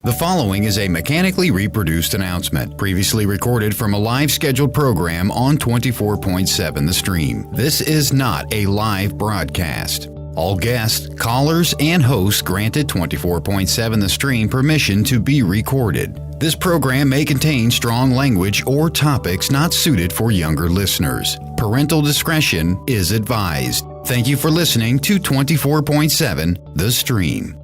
The following is a mechanically reproduced announcement, previously recorded from a live scheduled program on 24.7 The Stream. This is not a live broadcast. All guests, callers, and hosts granted 24.7 The Stream permission to be recorded. This program may contain strong language or topics not suited for younger listeners. Parental discretion is advised. Thank you for listening to 24.7 The Stream.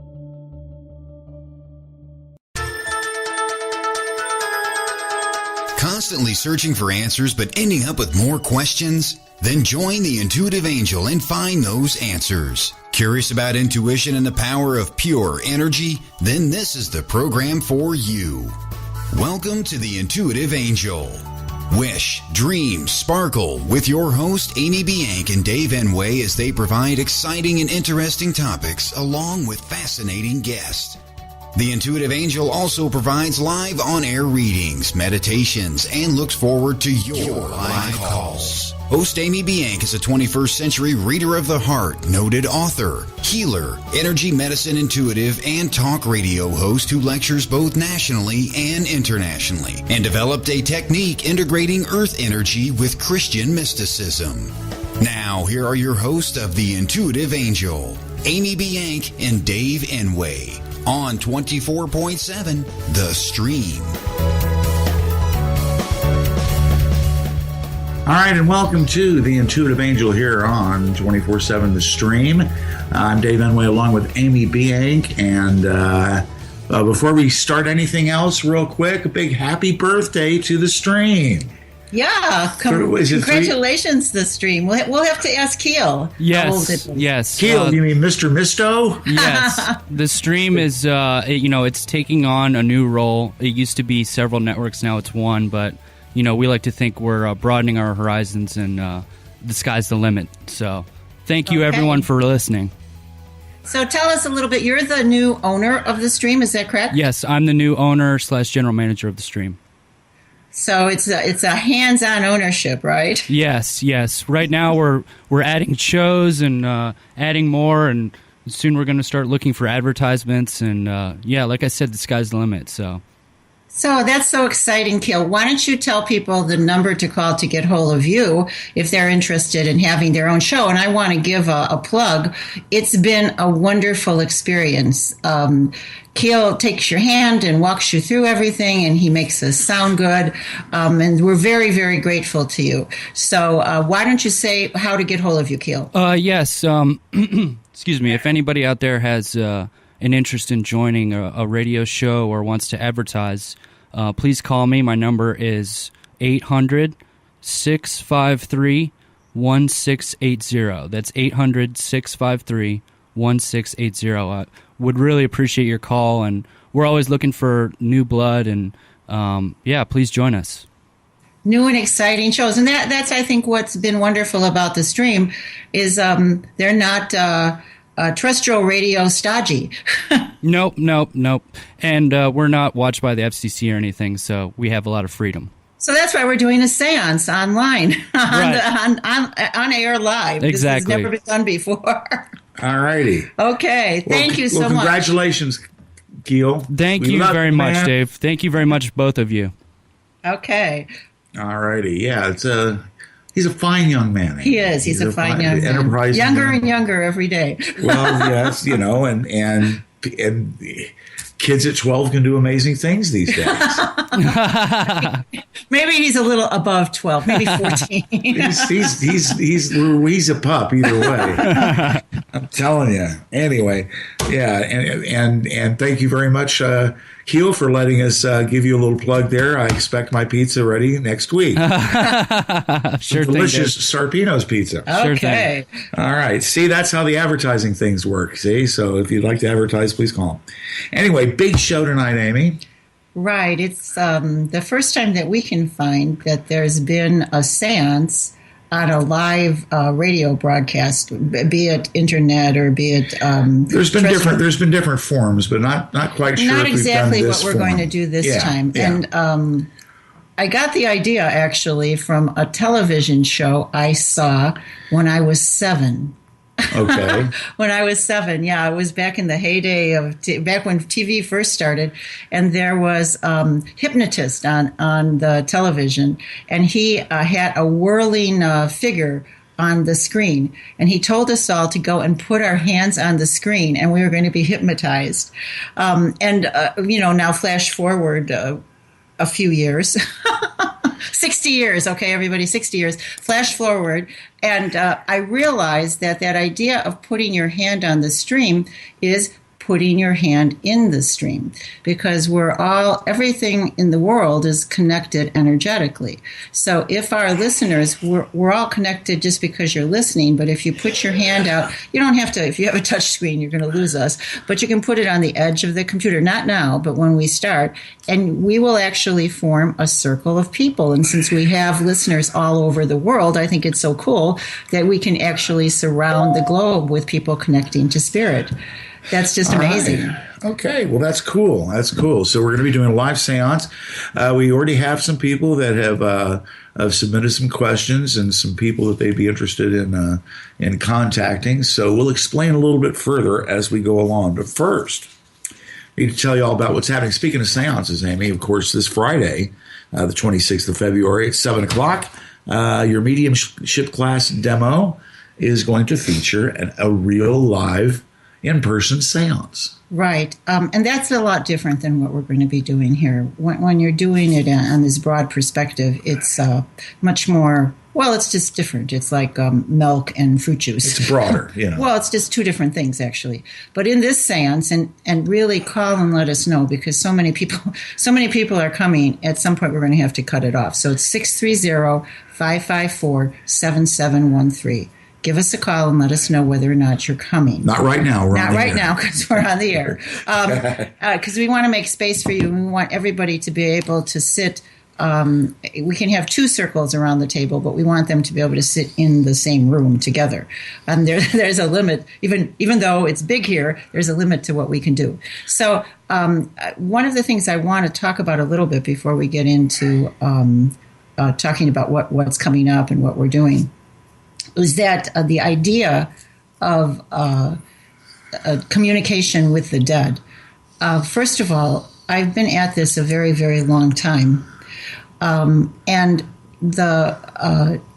Constantly searching for answers but ending up with more questions? Then join the Intuitive Angel and find those answers. Curious about intuition and the power of pure energy? Then this is the program for you. Welcome to the Intuitive Angel. Wish, dream, sparkle with your host Amy Biank and Dave Enway as they provide exciting and interesting topics along with fascinating guests. The Intuitive Angel also provides live on-air readings, meditations, and looks forward to your live calls. Host Amy Biank is a 21st century reader of the heart, noted author, healer, energy medicine intuitive, and talk radio host who lectures both nationally and internationally, and developed a technique integrating earth energy with Christian mysticism. Now, here are your hosts of the Intuitive Angel, Amy Biank and Dave Enway. On 24.7 The Stream. All right, and welcome to the Intuitive Angel here on 24/7 The Stream. I'm Dave Enway along with Amy Biank, and before we start anything else, real quick, a big happy birthday to The Stream. Yeah, congratulations, The Stream. We'll have to ask Keel. Yes. Keel, you mean Mr. Misto? Yes. The Stream is, it's taking on a new role. It used to be several networks, now it's one, but, we like to think we're broadening our horizons and the sky's the limit. So thank you, everyone, for listening. So tell us a little bit. You're the new owner of The Stream, is that correct? Yes, I'm the new owner / general manager of The Stream. So it's a hands-on ownership, right? Yes. Right now we're adding shows and adding more, and soon we're going to start looking for advertisements. And like I said, the sky's the limit. So that's so exciting, Keel. Why don't you tell people the number to call to get hold of you if they're interested in having their own show? And I want to give a plug. It's been a wonderful experience. Keel takes your hand and walks you through everything, and he makes us sound good. And we're very, very grateful to you. So why don't you say how to get hold of you, Keel? Yes. Excuse me. If anybody out there has an interest in joining a radio show or wants to advertise, please call me. My number is 800-653-1680. That's 800-653-1680. Would really appreciate your call, and we're always looking for new blood, and please join us. New and exciting shows, and that's I think what's been wonderful about The Stream is they're not terrestrial radio stodgy. Nope. And we're not watched by the FCC or anything, so we have a lot of freedom. So that's why we're doing a seance online right. on air live. Exactly. This has never been done before. All righty. Okay. Thank you so much. Congratulations, Keel. Thank you very much, Dave. Thank you very much, both of you. Okay. All righty. Yeah, he's a fine young man. He is. He's a fine young man. Younger and younger every day. Well, yes, and kids at 12 can do amazing things these days. Maybe he's a little above 12, maybe 14. he's a pup either way. I'm telling you. Anyway, yeah, and thank you very much, Keel, for letting us give you a little plug there. I expect my pizza ready next week. Sure, delicious Sarpino's pizza. Okay. All right. See, that's how the advertising things work. See, so if you'd like to advertise, please call. Anyway, big show tonight, Amy. Right. It's the first time that we can find that there's been a seance on a live radio broadcast, be it internet or be it. There's been different forms, but not quite sure. Not if exactly we've done what we're form. going to do this time. Yeah. And I got the idea actually from a television show I saw when I was 7. Okay. When I was 7, yeah, it was back in the heyday of back when TV first started, and there was hypnotist on the television, and he had a whirling figure on the screen, and he told us all to go and put our hands on the screen, and we were going to be hypnotized. Now flash forward a few years. 60 years, okay, everybody, 60 years. Flash forward, and I realized that idea of putting your hand on the stream is putting your hand in the stream, because everything in the world is connected energetically. So if our listeners, we're all connected just because you're listening, but if you put your hand out, you don't have to, if you have a touch screen, you're going to lose us, but you can put it on the edge of the computer, not now, but when we start, and we will actually form a circle of people. And since we have listeners all over the world, I think it's so cool that we can actually surround the globe with people connecting to spirit. That's just amazing. Right. Okay, well, that's cool. That's cool. So we're going to be doing a live seance. We already have some people that have submitted some questions and some people that they'd be interested in contacting. So we'll explain a little bit further as we go along. But first, I need to tell you all about what's happening. Speaking of seances, Amy, of course, this Friday, the 26th of February at 7 o'clock, your mediumship class demo is going to feature a real live in-person seance. Right. And that's a lot different than what we're going to be doing here. When you're doing it on this broad perspective, it's much more, well, it's just different. It's like milk and fruit juice. It's broader, Well, it's just two different things, actually. But in this seance, and really call and let us know, because so many people are coming, at some point we're going to have to cut it off. So it's 630-554-7713. Give us a call and let us know whether or not you're coming. Not right now. Not right now, because we're on the air. Because we want to make space for you. We want everybody to be able to sit. We can have 2 circles around the table, but we want them to be able to sit in the same room together. And there's a limit. Even though it's big here, there's a limit to what we can do. So one of the things I want to talk about a little bit before we get into talking about what's coming up and what we're doing was that the idea of communication with the dead. First of all, I've been at this a very, very long time. And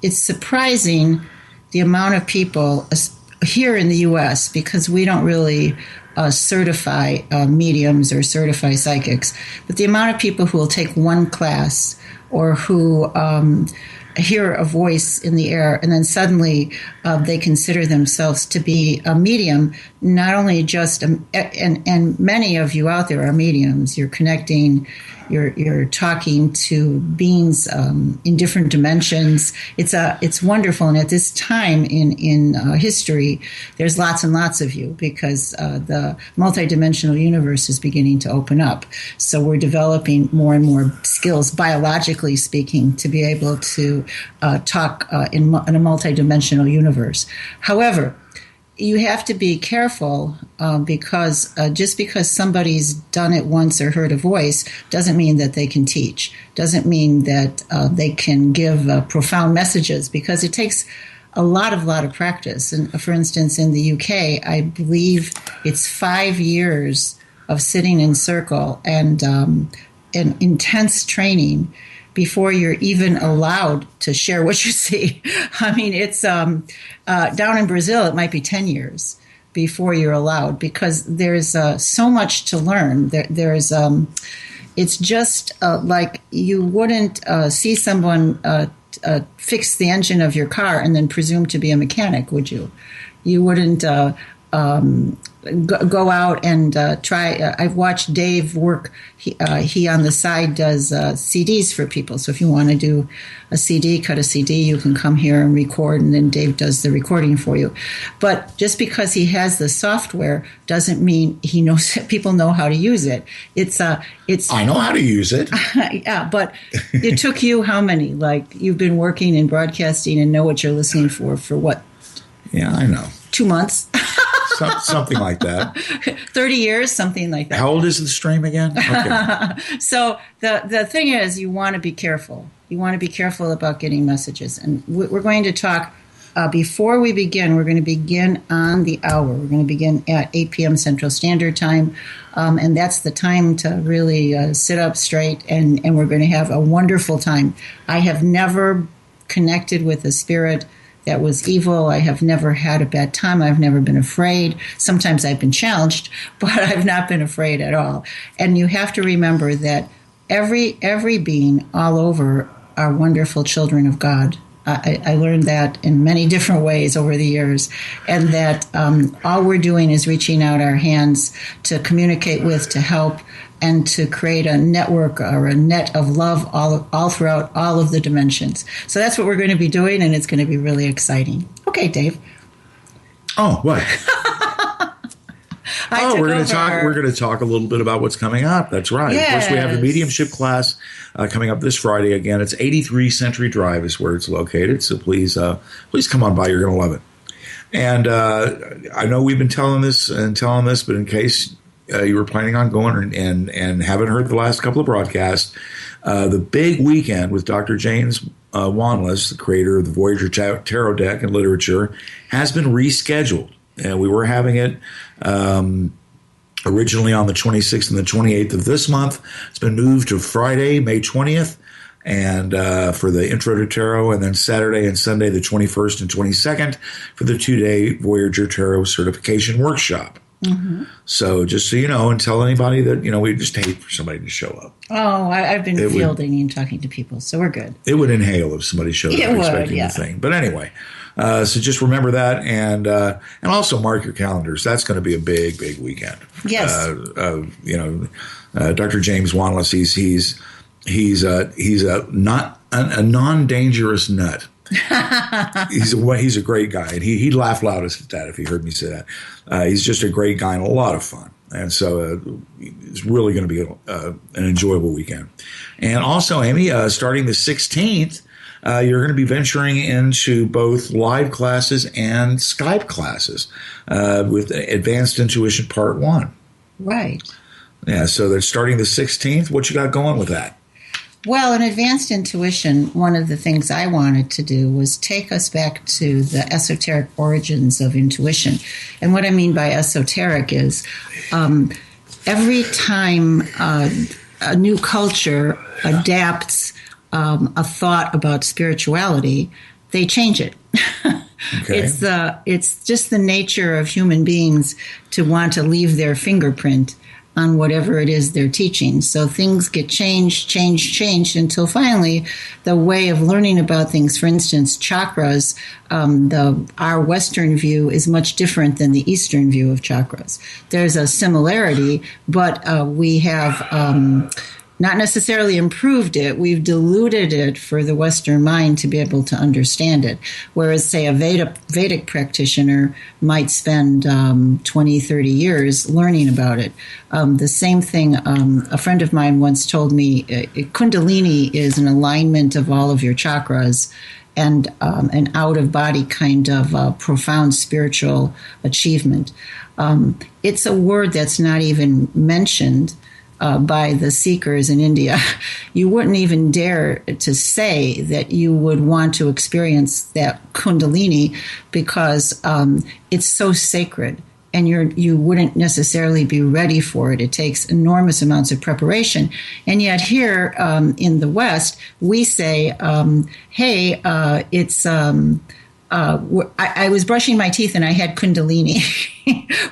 it's surprising the amount of people here in the U.S., because we don't really certify mediums or certify psychics, but the amount of people who will take one class or who hear a voice in the air and then suddenly they consider themselves to be a medium, not only just, and many of you out there are mediums, you're connecting, you're talking to beings in different dimensions. It's wonderful, and at this time in history, there's lots and lots of you, because the multidimensional universe is beginning to open up. So we're developing more and more skills, biologically speaking, to be able to talk in a multidimensional universe. However, you have to be careful because just because somebody's done it once or heard a voice doesn't mean that they can teach, doesn't mean that they can give profound messages, because it takes a lot of practice. And for instance, in the UK, I believe it's 5 years of sitting in circle and intense training before you're even allowed to share what you see. I mean, it's down in Brazil, it might be 10 years before you're allowed, because there's so much to learn. It's just like you wouldn't see someone fix the engine of your car and then presume to be a mechanic, would you? You wouldn't go out and try. I've watched Dave work. He on the side does CDs for people. So if you want to do a CD, cut a CD, you can come here and record, and then Dave does the recording for you. But just because he has the software doesn't mean he knows. People know how to use it. It's. I know how to use it. Yeah, but it took you how many? Like, you've been working in broadcasting and know what you're listening for what? Yeah, I know. 2 months. Something like that. 30 years, something like that. How old is the stream again? Okay. So the thing is, you want to be careful. You want to be careful about getting messages. And we're going to talk before we begin, we're going to begin on the hour. We're going to begin at 8 p.m. Central Standard Time. And that's the time to really sit up straight, and we're going to have a wonderful time. I have never connected with a spirit that was evil. I have never had a bad time. I've never been afraid. Sometimes I've been challenged, but I've not been afraid at all. And you have to remember that every being all over are wonderful children of God. I learned that in many different ways over the years, and that all we're doing is reaching out our hands to communicate with, to help, and to create a network or a net of love all throughout all of the dimensions. So that's what we're going to be doing, and it's going to be really exciting. Okay, Dave. Oh, what? We're going to talk a little bit about what's coming up. That's right. Yes. Of course, we have the mediumship class coming up this Friday. Again, it's 83 Century Drive is where it's located. So please come on by. You're going to love it. And I know we've been telling this, but in case you were planning on going and haven't heard the last couple of broadcasts, the big weekend with Dr. James Wanless, the creator of the Voyager Tarot deck and literature, has been rescheduled. And we were having it originally on the 26th and the 28th of this month. It's been moved to Friday, May 20th, and for the Intro to Tarot, and then Saturday and Sunday, the 21st and 22nd, for the 2-day Voyager Tarot Certification Workshop. Mm-hmm. So just so you know, and tell anybody that, we just hate for somebody to show up. Oh, I've been fielding and talking to people, so we're good. It would inhale if somebody showed up expecting the thing. But anyway, so just remember that, and also mark your calendars. That's going to be a big, big weekend. Yes. Dr. James Wanless, he's a non-dangerous nut. He's a great guy, and he'd laugh loudest at that if he heard me say that. He's just a great guy and a lot of fun, and so it's really going to be an enjoyable weekend. And also, Amy, starting the 16th, you're going to be venturing into both live classes and Skype classes with Advanced Intuition Part 1. Right. Yeah, so they're starting the 16th. What you got going with that? Well, in Advanced Intuition, one of the things I wanted to do was take us back to the esoteric origins of intuition. And what I mean by esoteric is every time a new culture adapts a thought about spirituality, they change it. Okay. It's just the nature of human beings to want to leave their fingerprint on whatever it is they're teaching. So things get changed until finally the way of learning about things, for instance, chakras, our Western view is much different than the Eastern view of chakras. There's a similarity, but we have not necessarily improved it. We've diluted it for the Western mind to be able to understand it. Whereas, say, a Vedic practitioner might spend 20, 30 years learning about it. The same thing, a friend of mine once told me, Kundalini is an alignment of all of your chakras and an out-of-body kind of profound spiritual achievement. It's a word that's not even mentioned by the seekers in India. You wouldn't even dare to say that you would want to experience that Kundalini because it's so sacred, and you wouldn't necessarily be ready for it. It takes enormous amounts of preparation. And yet here in the West, we say, hey, it's... I was brushing my teeth and I had Kundalini,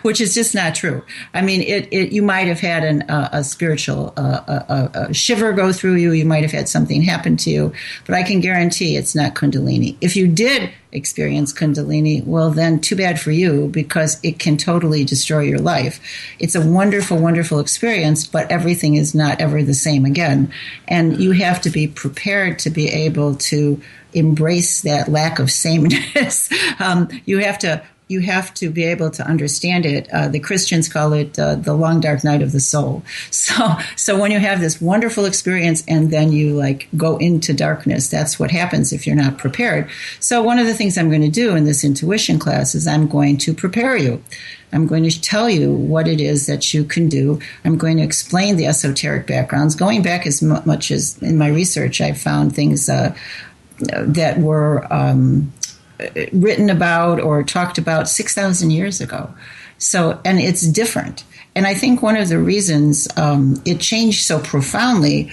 which is just not true. I mean, you might have had a spiritual a shiver go through you. You might have had something happen to you, but I can guarantee it's not Kundalini. If you did experience Kundalini, well, then too bad for you, because it can totally destroy your life. It's a wonderful, wonderful experience, but everything is not ever the same again. And you have to be prepared to be able to embrace that lack of sameness. You have to be able to understand it. The Christians call it the long dark night of the soul. So when you have this wonderful experience and then you go into darkness, that's what happens if you're not prepared. So one of the things I'm going to do in this intuition class is I'm going to prepare you. I'm going to tell you what it is that you can do. I'm going to explain the esoteric backgrounds. Going back as much as in my research, I found things that were written about or talked about 6,000 years ago. So, and it's different. And I think one of the reasons it changed so profoundly,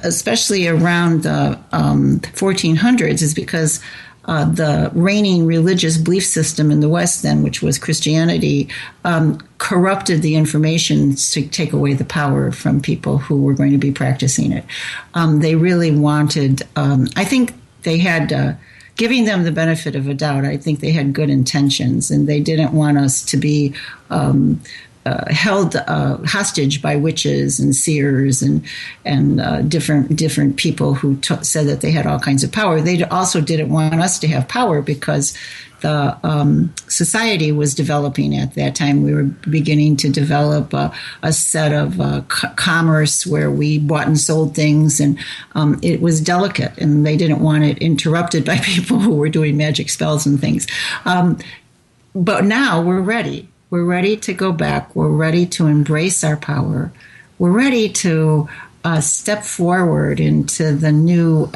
especially around the 1400s, is because the reigning religious belief system in the West then, which was Christianity, corrupted the information to take away the power from people who were going to be practicing it. They really wanted, I think they had, giving them the benefit of a doubt, I think they had good intentions, and they didn't want us to be held hostage by witches and seers and different people who said that they had all kinds of power. They also didn't want us to have power because the society was developing at that time. We were beginning to develop a set of commerce where we bought and sold things, and it was delicate, and they didn't want it interrupted by people who were doing magic spells and things. But now we're ready. We're ready to go back. We're ready to embrace our power. We're ready to step forward into the new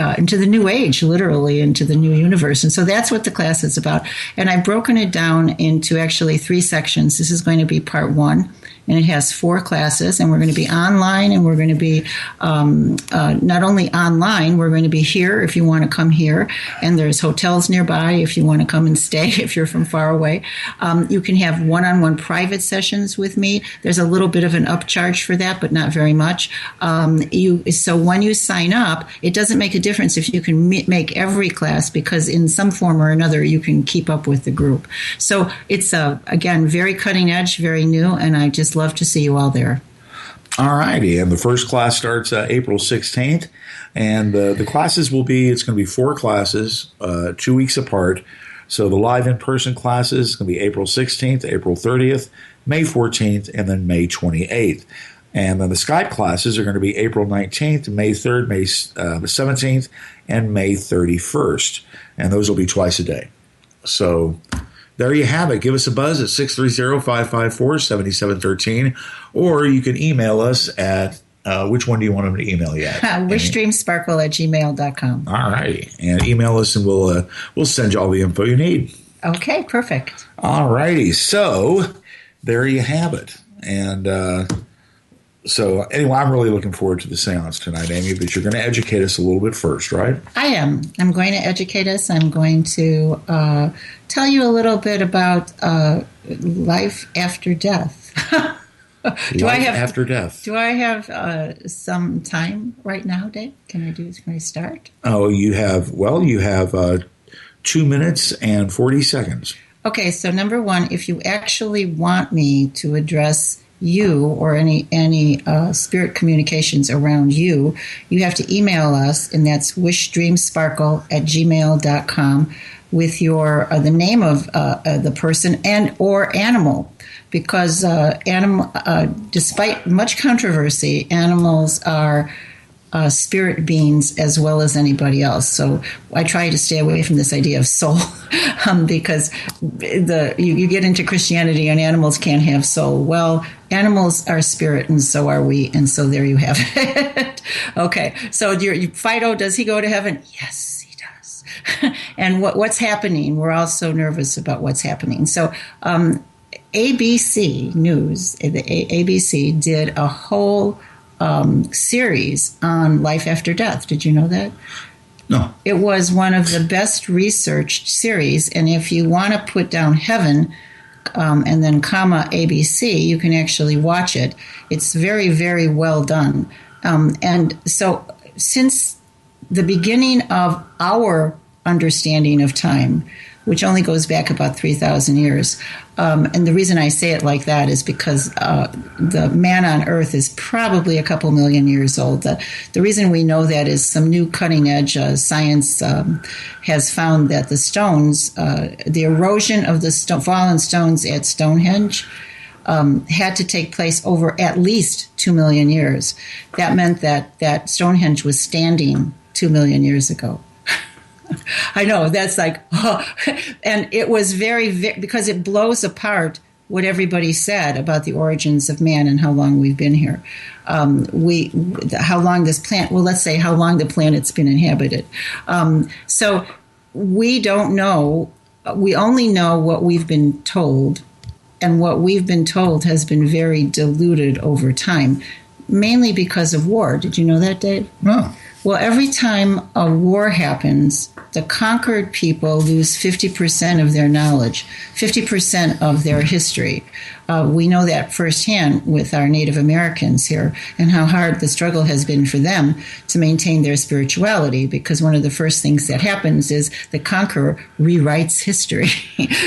age, literally into the new universe. And so that's what the class is about. And I've broken it down into actually 3 sections. This is going to be part 1. And it has 4 classes, and we're going to be online, and we're going to be not only online, we're going to be here if you want to come here, and there's hotels nearby if you want to come and stay if you're from far away. You can have one-on-one private sessions with me. There's a little bit of an upcharge for that, but not very much. So when you sign up, it doesn't make a difference if you can make every class, because in some form or another, you can keep up with the group. So it's, again, very cutting edge, very new, and I just love to see you all there. All righty. And the first class starts April 16th. And the classes will be, it's going to be 4 classes, 2 weeks apart. So the live in-person classes is going to be April 16th, April 30th, May 14th, and then May 28th. And then the Skype classes are going to be April 19th, May 3rd, May 17th, and May 31st. And those will be twice a day. So there you have it. Give us a buzz at 630-554-7713, or you can email us at, which one do you want them to email you at? wishdreamsparkle@gmail.com. All righty. And email us, and we'll send you all the info you need. Okay, perfect. All righty. So there you have it. And so anyway, I'm really looking forward to the seance tonight, Amy, but you're going to educate us a little bit first, right? I am. I'm going to educate us. I'm going to tell you a little bit about life after death. After death. Do I have some time right now, Dave? Can I start? Oh, you have 2 minutes and 40 seconds. Okay, so number 1, if you actually want me to address you or any spirit communications around you, you have to email us, and that's wishdreamsparkle@gmail.com with your the name of the person and or animal, because despite much controversy, animals are spirit beings as well as anybody else. So I try to stay away from this idea of soul because you get into Christianity and animals can't have soul. Well, animals are spirit, and so are we, and so there you have it. Okay, so Fido, does he go to heaven? Yes, he does. And what's happening? We're all so nervous about what's happening. So ABC News, the ABC did a whole series on life after death. Did you know that? No. It was one of the best researched series, and if you want to put down heaven and then comma ABC, you can actually watch it. It's very, very well done. And so since the beginning of our understanding of time, which only goes back about 3,000 years. And the reason I say it like that is because the man on Earth is probably a couple million years old. The reason we know that is some new cutting-edge science has found that the stones, the erosion of the fallen stones at Stonehenge had to take place over at least 2 million years. That meant that Stonehenge was standing 2 million years ago. I know, that's like, oh. And it was because it blows apart what everybody said about the origins of man and how long we've been here. How long this planet, well, let's say how long the planet's been inhabited. So we don't know. We only know what we've been told, and what we've been told has been very diluted over time, mainly because of war. Did you know that, Dave? No. Well, every time a war happens, the conquered people lose 50% of their knowledge, 50% of their history. We know that firsthand with our Native Americans here and how hard the struggle has been for them to maintain their spirituality, because one of the first things that happens is the conqueror rewrites history.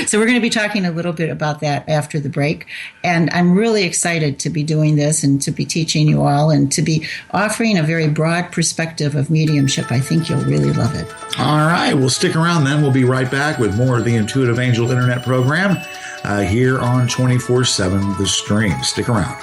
So we're going to be talking a little bit about that after the break. And I'm really excited to be doing this and to be teaching you all and to be offering a very broad perspective of mediumship. I think you'll really love it. All right, we'll stick around then. We'll be right back with more of the Intuitive Angel Internet program here on 24/7 The Stream. Stick around.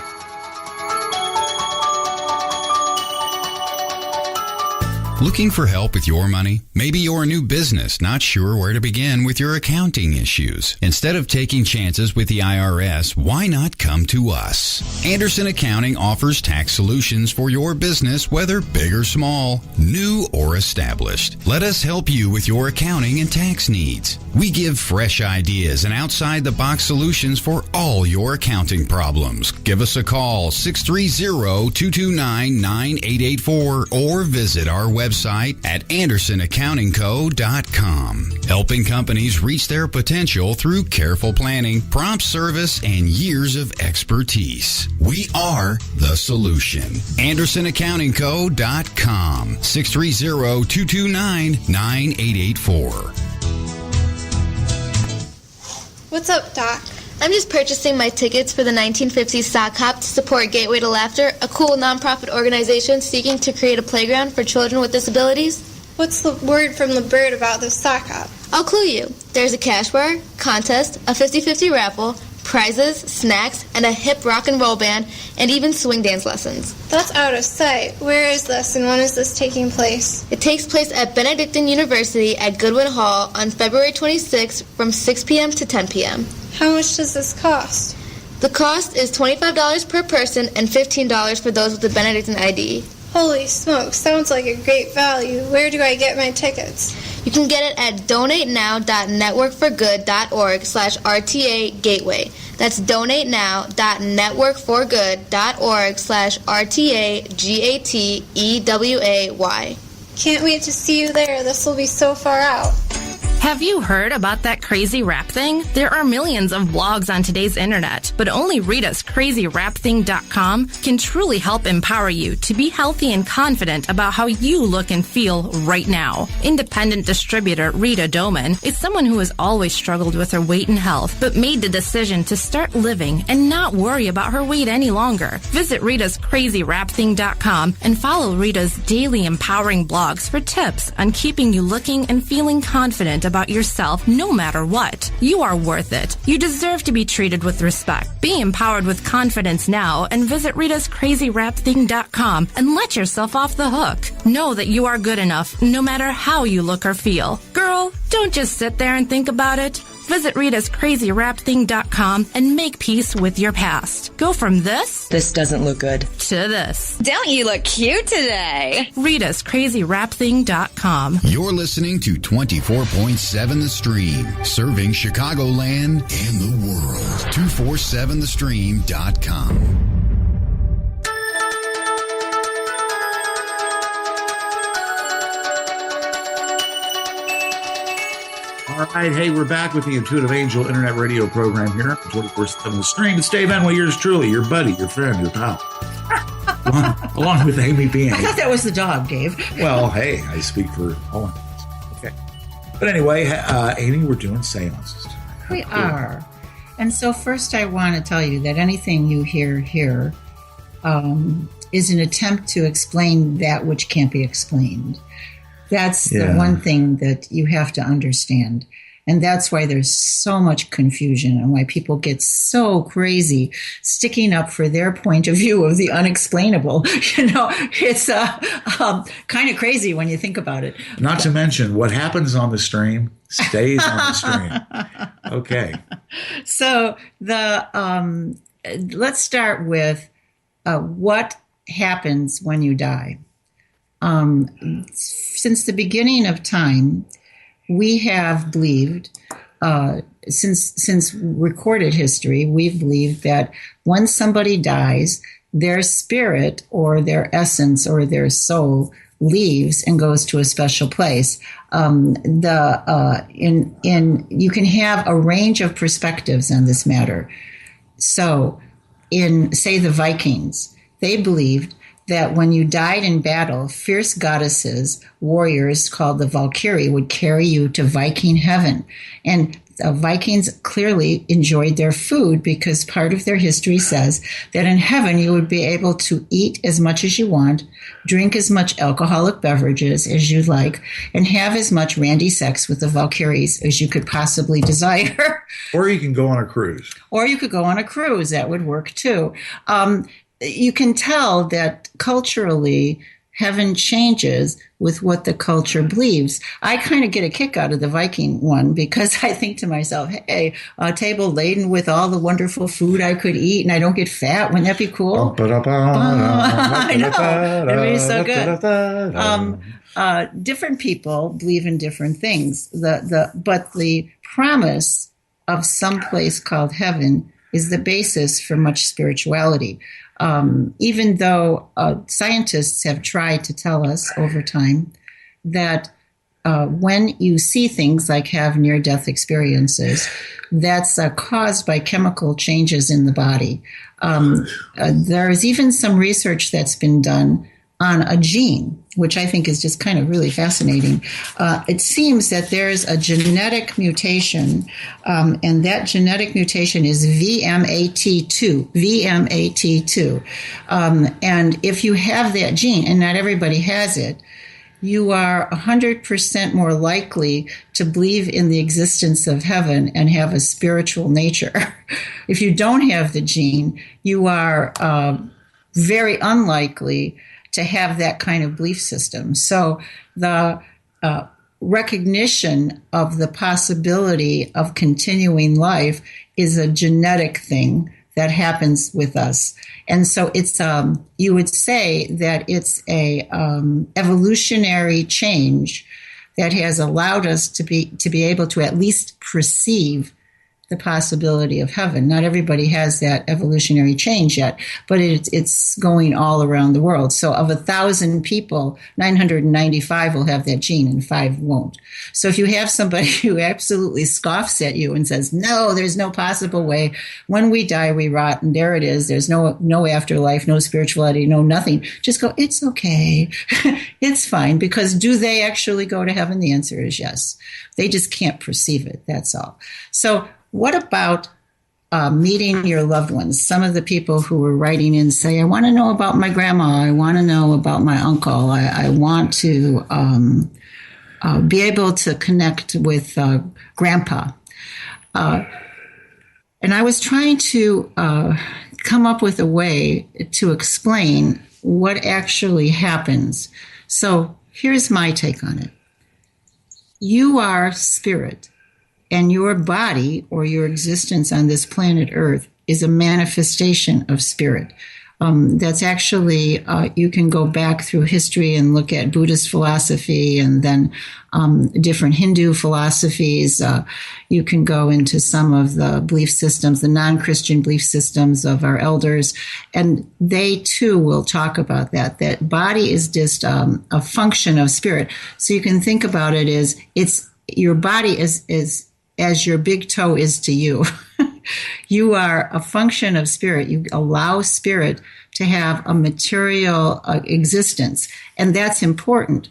Looking for help with your money? Maybe you're a new business, not sure where to begin with your accounting issues. Instead of taking chances with the IRS, why not come to us? Anderson Accounting offers tax solutions for your business, whether big or small, new or established. Let us help you with your accounting and tax needs. We give fresh ideas and outside-the-box solutions for all your accounting problems. Give us a call, 630-229-9884, or visit our website at andersonaccountingco.com. Helping companies reach their potential through careful planning, prompt service, and years of expertise. We are the solution. andersonaccountingco.com, 630-229-9884. What's up, Doc? I'm just purchasing my tickets for the 1950s Sock Hop to support Gateway to Laughter, a cool nonprofit organization seeking to create a playground for children with disabilities. What's the word from the bird about the Sock Hop? I'll clue you. There's a cash bar, contest, a 50-50 raffle, prizes, snacks, and a hip rock and roll band, and even swing dance lessons. That's out of sight. Where is this, and when is this taking place? It takes place at Benedictine University at Goodwin Hall on February 26th from 6 p.m. to 10 p.m. How much does this cost? The cost is $25 per person and $15 for those with a Benedictine ID. Holy smokes, sounds like a great value. Where do I get my tickets? You can get it at donatenow.networkforgood.org/RTA Gateway. That's donatenow.networkforgood.org/RTA GATEWAY. Can't wait to see you there. This will be so far out. Have you heard about that crazy rap thing? There are millions of blogs on today's internet, but only Rita's CrazyRapThing.com can truly help empower you to be healthy and confident about how you look and feel right now. Independent distributor Rita Doman is someone who has always struggled with her weight and health, but made the decision to start living and not worry about her weight any longer. Visit Rita's CrazyRapThing.com and follow Rita's daily empowering blogs for tips on keeping you looking and feeling confident about yourself no matter what. You are worth it. You deserve to be treated with respect. Be empowered with confidence now and visit Rita's CrazyRapThing.com and let yourself off the hook. Know that you are good enough no matter how you look or feel. Girl, don't just sit there and think about it. Visit Rita's CrazyRapThing.com and make peace with your past. Go from this doesn't look good, to this. Don't you look cute today? Rita's CrazyRapThing.com. You're listening to 24.7 The Stream, serving Chicagoland and the world. 247thestream.com. All right, hey, we're back with the Intuitive Angel Internet Radio program here, 24/7 The Stream. It's Dave Enway, yours truly, your buddy, your friend, your pal, along with Amy I Biank. thought that was the dog, Dave. Well, hey, I speak for all. Okay, but anyway, Amy, we're doing seances tonight. We are. And so first I want to tell you that anything you hear here is an attempt to explain that which can't be explained. That's the one thing that you have to understand. And that's why there's so much confusion and why people get so crazy sticking up for their point of view of the unexplainable. You know, it's kind of crazy when you think about it. Not to mention what happens on the stream stays on the stream. Okay. So let's start with what happens when you die. Since the beginning of time, we have believed, since recorded history, we've believed that when somebody dies, their spirit or their essence or their soul leaves and goes to a special place. You can have a range of perspectives on this matter. So, in, say, the Vikings, they believed that when you died in battle, fierce goddesses, warriors called the Valkyrie, would carry you to Viking heaven. And Vikings clearly enjoyed their food because part of their history says that in heaven you would be able to eat as much as you want, drink as much alcoholic beverages as you'd like, and have as much randy sex with the Valkyries as you could possibly desire. Or you can go on a cruise. Or you could go on a cruise. That would work too. You can tell that culturally heaven changes with what the culture believes. I kind of get a kick out of the Viking one because I think to myself, hey, a table laden with all the wonderful food I could eat and I don't get fat. Wouldn't that be cool? I know. It'd be so good. Different people believe in different things. But the promise of some place called heaven is the basis for much spirituality. Even though scientists have tried to tell us over time that when you see things like have near-death experiences, that's caused by chemical changes in the body. There is even some research that's been done on a gene, which I think is just kind of really fascinating. It seems that there's a genetic mutation, and that genetic mutation is VMAT2. And if you have that gene, and not everybody has it, you are 100% more likely to believe in the existence of heaven and have a spiritual nature. If you don't have the gene, you are very unlikely to have that kind of belief system. So the recognition of the possibility of continuing life is a genetic thing that happens with us. And so it's, you would say that it's a evolutionary change that has allowed us to be able to at least perceive the possibility of heaven. Not everybody has that evolutionary change yet, but it's going all around the world. So of 1,000 people, 995 will have that gene and 5 won't. So if you have somebody who absolutely scoffs at you and says, no, there's no possible way. When we die, we rot, and there it is. There's no afterlife, no spirituality, no nothing. Just go, it's okay. It's fine. Because do they actually go to heaven? The answer is yes. They just can't perceive it. That's all. So what about meeting your loved ones? Some of the people who were writing in say, I want to know about my grandma. I want to know about my uncle. I want to be able to connect with grandpa. And I was trying to come up with a way to explain what actually happens. So here's my take on it. You are spirit. And your body or your existence on this planet Earth is a manifestation of spirit. That's actually, you can go back through history and look at Buddhist philosophy and then different Hindu philosophies. You can go into some of the belief systems, the non-Christian belief systems of our elders, and they too will talk about that body is just a function of spirit. So you can think about it as your body is as your big toe is to you. You are a function of spirit. You allow spirit to have a material existence. And that's important.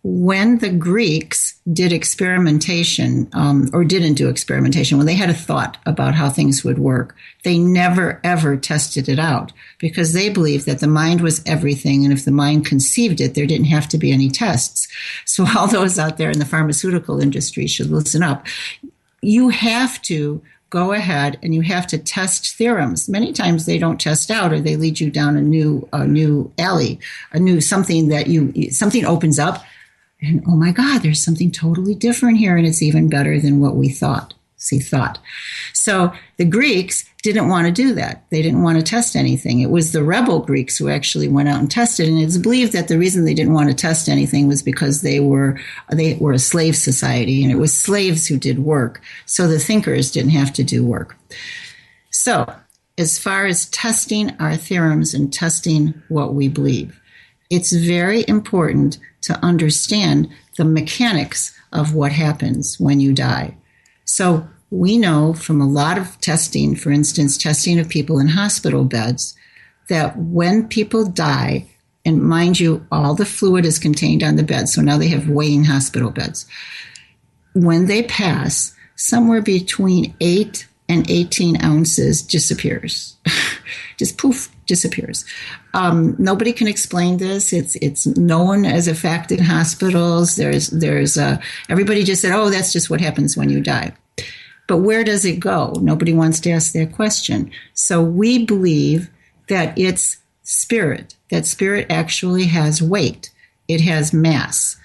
When the Greeks did experimentation, or didn't do experimentation, when they had a thought about how things would work, they never, ever tested it out because they believed that the mind was everything. And if the mind conceived it, there didn't have to be any tests. So all those out there in the pharmaceutical industry should listen up. You have to go ahead and you have to test theorems. Many times they don't test out, or they lead you down a new alley, something opens up, and oh my God, there's something totally different here, and it's even better than what we thought. See, thought. So the Greeks didn't want to do that. They didn't want to test anything. It was the rebel Greeks who actually went out and tested. And it's believed that the reason they didn't want to test anything was because they were a slave society, and it was slaves who did work. So the thinkers didn't have to do work. So as far as testing our theorems and testing what we believe, it's very important to understand the mechanics of what happens when you die. So we know from a lot of testing, for instance, testing of people in hospital beds, that when people die, and mind you, all the fluid is contained on the bed, so now they have weighing hospital beds. When they pass, somewhere between 8 and 18 ounces disappears. Just poof, disappears. Nobody can explain this. It's known as a fact in hospitals. Everybody just said, oh, that's just what happens when you die. But where does it go? Nobody wants to ask that question. So we believe that it's spirit, that spirit actually has weight. It has mass.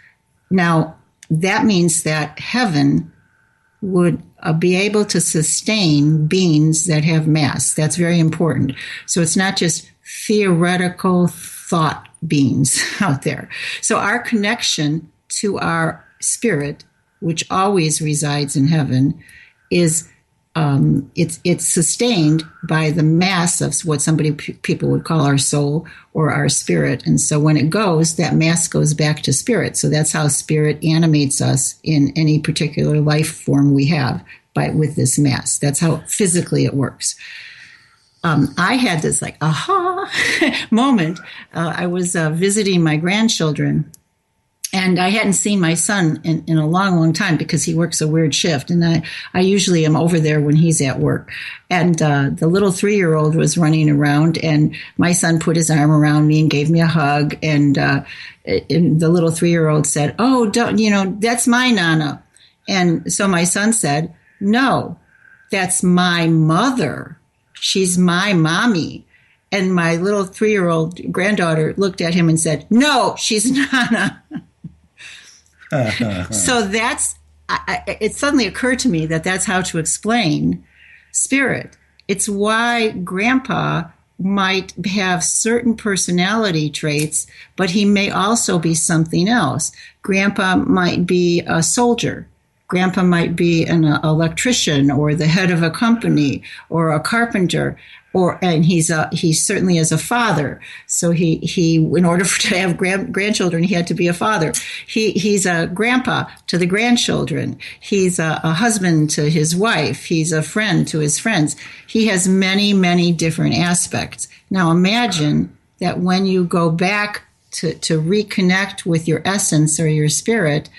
Now, that means that heaven would be able to sustain beings that have mass. That's very important. So it's not just theoretical thought beings out there. So our connection to our spirit, which always resides in heaven, is it's sustained by the mass of what people would call our soul or our spirit. And so when it goes, that mass goes back to spirit. So that's how spirit animates us in any particular life form we have with this mass. That's how physically it works. I had this aha moment. I was visiting my grandchildren, and I hadn't seen my son in a long, long time because he works a weird shift. And I usually am over there when he's at work. And the little 3-year-old was running around, and my son put his arm around me and gave me a hug. And the little 3-year-old said, oh, that's my Nana. And so my son said, no, that's my mother. She's my mommy. And my little 3-year-old granddaughter looked at him and said, no, she's Nana. So it suddenly occurred to me that that's how to explain spirit. It's why Grandpa might have certain personality traits, but he may also be something else. Grandpa might be a soldier. Grandpa might be an electrician or the head of a company or a carpenter, and he certainly is a father. So he in order to have grandchildren, he had to be a father. He's a grandpa to the grandchildren. He's a husband to his wife. He's a friend to his friends. He has many, many different aspects. Now imagine that when you go back to reconnect with your essence or your spirit,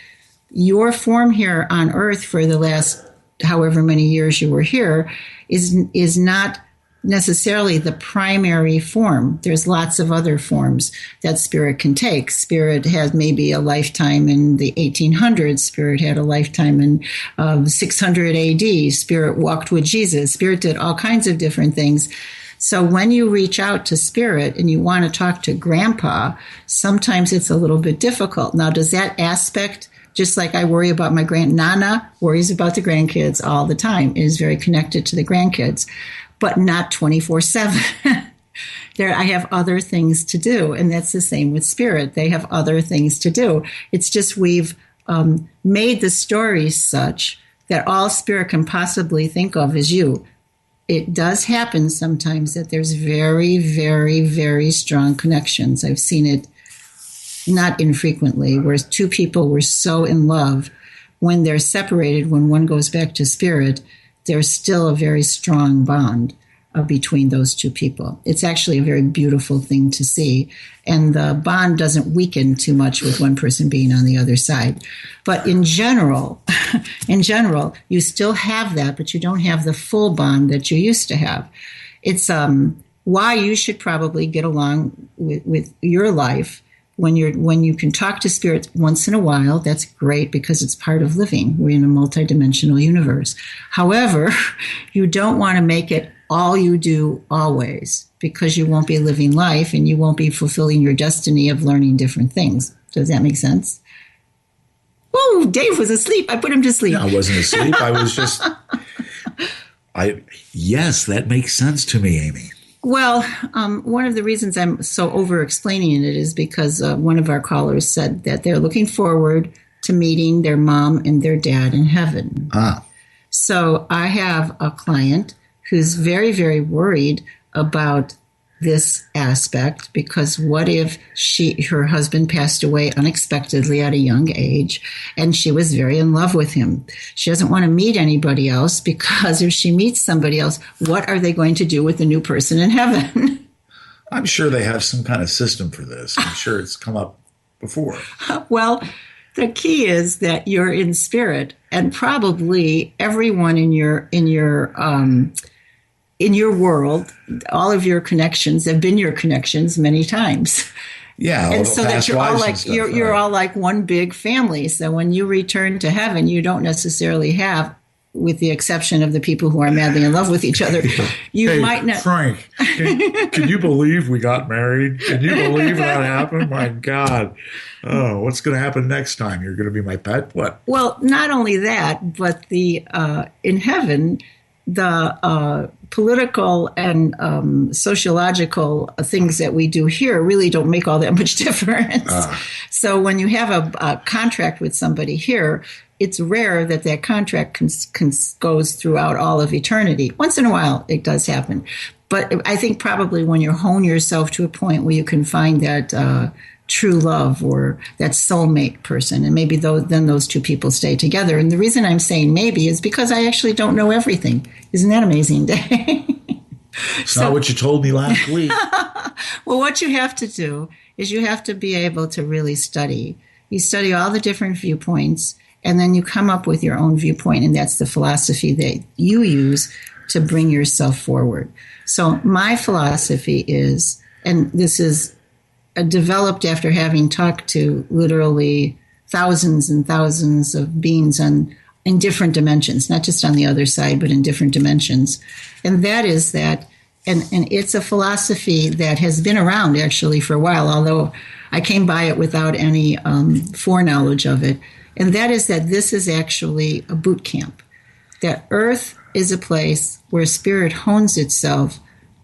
your form here on earth for the last however many years you were here is not necessarily the primary form. There's lots of other forms that spirit can take. Spirit had maybe a lifetime in the 1800s. Spirit had a lifetime in 600 AD. Spirit walked with Jesus. Spirit did all kinds of different things. So when you reach out to spirit and you want to talk to Grandpa, sometimes it's a little bit difficult. Now, does that aspect, just like I worry about my Nana worries about the grandkids all the time, is very connected to the grandkids, but not 24/7. I have other things to do. And that's the same with spirit. They have other things to do. It's just we've made the story such that all spirit can possibly think of is you. It does happen sometimes that there's very, very, very strong connections. I've seen it not infrequently, where two people were so in love, when they're separated, when one goes back to spirit, there's still a very strong bond between those two people. It's actually a very beautiful thing to see. And the bond doesn't weaken too much with one person being on the other side. But in general, you still have that, but you don't have the full bond that you used to have. It's why you should probably get along with your life. When you can talk to spirits once in a while, that's great because it's part of living. We're in a multidimensional universe. However, you don't want to make it all you do always, because you won't be living life and you won't be fulfilling your destiny of learning different things. Does that make sense? Oh, Dave was asleep. I put him to sleep. I wasn't asleep. I was just, yes, that makes sense to me, Amy. Well, one of the reasons I'm so over-explaining it is because one of our callers said that they're looking forward to meeting their mom and their dad in heaven. So I have a client who's very, very worried about this aspect, because what if her husband passed away unexpectedly at a young age, and she was very in love with him. She doesn't want to meet anybody else, because if she meets somebody else, what are they going to do with the new person in heaven? I'm sure they have some kind of system for this. I'm sure it's come up before. Well, the key is that you're in spirit, and probably everyone in your world, all of your connections have been your connections many times. Yeah, and so that you're all like you're all like one big family. So when you return to heaven, you don't necessarily have, with the exception of the people who are madly in love with each other, you might not. Frank, can you believe we got married? Can you believe that happened? My God. Oh, what's going to happen next time? You're going to be my pet? What? Well, not only that, but in heaven, the political and sociological things that we do here really don't make all that much difference. So when you have a contract with somebody here, it's rare that contract goes throughout all of eternity. Once in a while, it does happen. But I think probably when you hone yourself to a point where you can find that true love or that soulmate person, and maybe then those two people stay together. And the reason I'm saying maybe is because I actually don't know everything. Isn't that amazing, Dave? It's not what you told me last week. Well, what you have to do is you have to be able to really study. You study all the different viewpoints, and then you come up with your own viewpoint, and that's the philosophy that you use to bring yourself forward. So my philosophy is, and this is developed after having talked to literally thousands and thousands of beings in different dimensions, not just on the other side, but in different dimensions. And that is that, and it's a philosophy that has been around actually for a while, although I came by it without any foreknowledge of it. And that is that this is actually a boot camp, that Earth is a place where spirit hones itself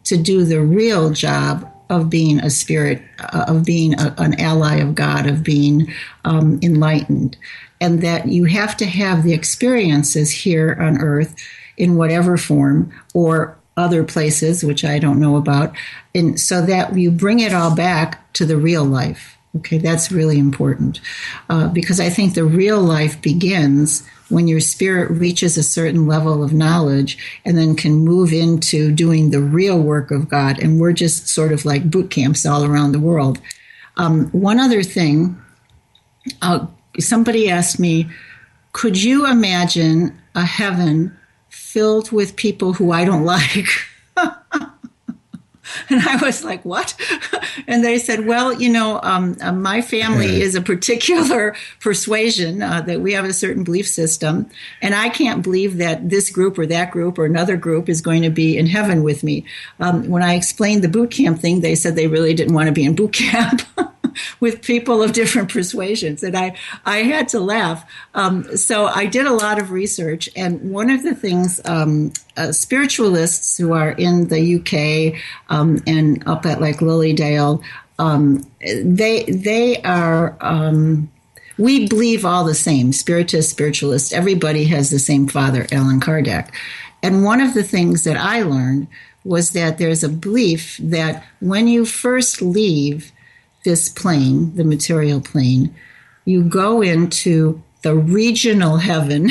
to do the real job of being a spirit, of being an ally of God, of being enlightened. And that you have to have the experiences here on Earth in whatever form, or other places, which I don't know about, and so that you bring it all back to the real life. Okay, that's really important, because I think the real life begins when your spirit reaches a certain level of knowledge and then can move into doing the real work of God. And we're just sort of like boot camps all around the world. One other thing, somebody asked me, could you imagine a heaven filled with people who I don't like? And I was like, what? And they said, well, my family is a particular persuasion, that we have a certain belief system. And I can't believe that this group or that group or another group is going to be in heaven with me. When I explained the boot camp thing, they said they really didn't want to be in boot camp with people of different persuasions. And I had to laugh. So I did a lot of research. And one of the things, spiritualists who are in the UK and up at like Lilydale, they are, we believe all the same, spiritist, spiritualist. Everybody has the same father, Allan Kardec. And one of the things that I learned was that there's a belief that when you first leave this plane, the material plane, you go into the regional heaven,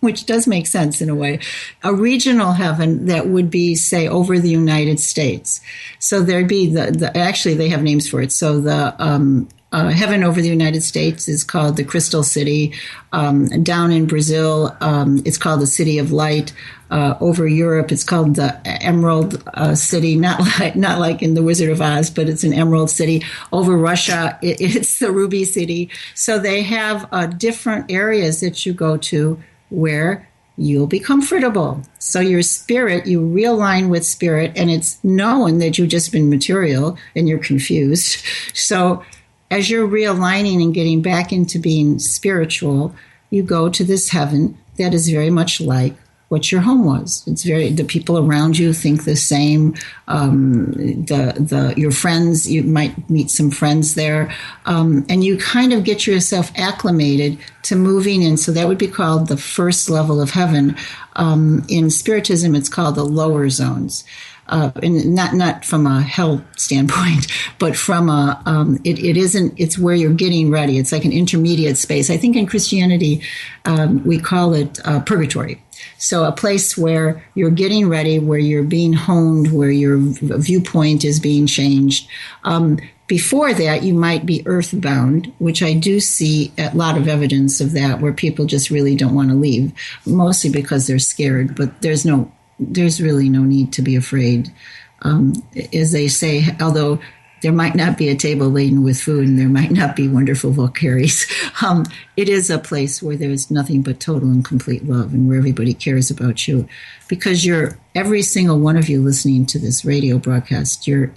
which does make sense in a way, a regional heaven that would be, say, over the United States. So there'd be actually they have names for it. So the heaven over the United States is called the Crystal City. Down in Brazil, it's called the City of Light. Over Europe, it's called the Emerald City, not like in the Wizard of Oz, but it's an Emerald City. Over Russia, it's the Ruby City. So they have different areas that you go to where you'll be comfortable. So your spirit, you realign with spirit, and it's known that you've just been material and you're confused. So as you're realigning and getting back into being spiritual, you go to this heaven that is very much like what your home was. It's the people around you think the same. Your friends, you might meet some friends there, and you kind of get yourself acclimated to moving in. So that would be called the first level of heaven. In Spiritism, it's called the lower zones. And not from a hell standpoint, but from it's where you're getting ready. It's like an intermediate space. I think in Christianity, we call it purgatory. So a place where you're getting ready, where you're being honed, where your viewpoint is being changed. Before that, you might be earthbound, which I do see a lot of evidence of that, where people just really don't want to leave, mostly because they're scared, but there's really no need to be afraid. As they say, although there might not be a table laden with food and there might not be wonderful vocaries, it is a place where there's nothing but total and complete love and where everybody cares about you. Because every single one of you listening to this radio broadcast, you're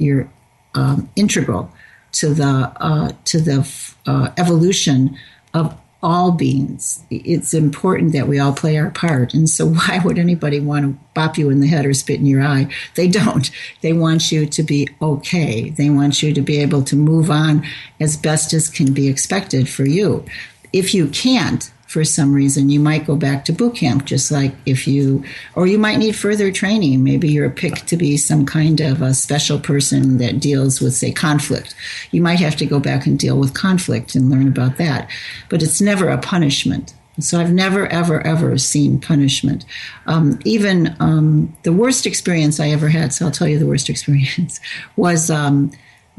integral to the evolution of all beings. It's important that we all play our part. And so why would anybody want to bop you in the head or spit in your eye? They don't. They want you to be okay. They want you to be able to move on as best as can be expected for you. If you can't, for some reason, you might go back to boot camp, just like or you might need further training. Maybe you're picked to be some kind of a special person that deals with, say, conflict. You might have to go back and deal with conflict and learn about that. But it's never a punishment. So I've never, ever, ever seen punishment. Even the worst experience I ever had, so I'll tell you the worst experience, was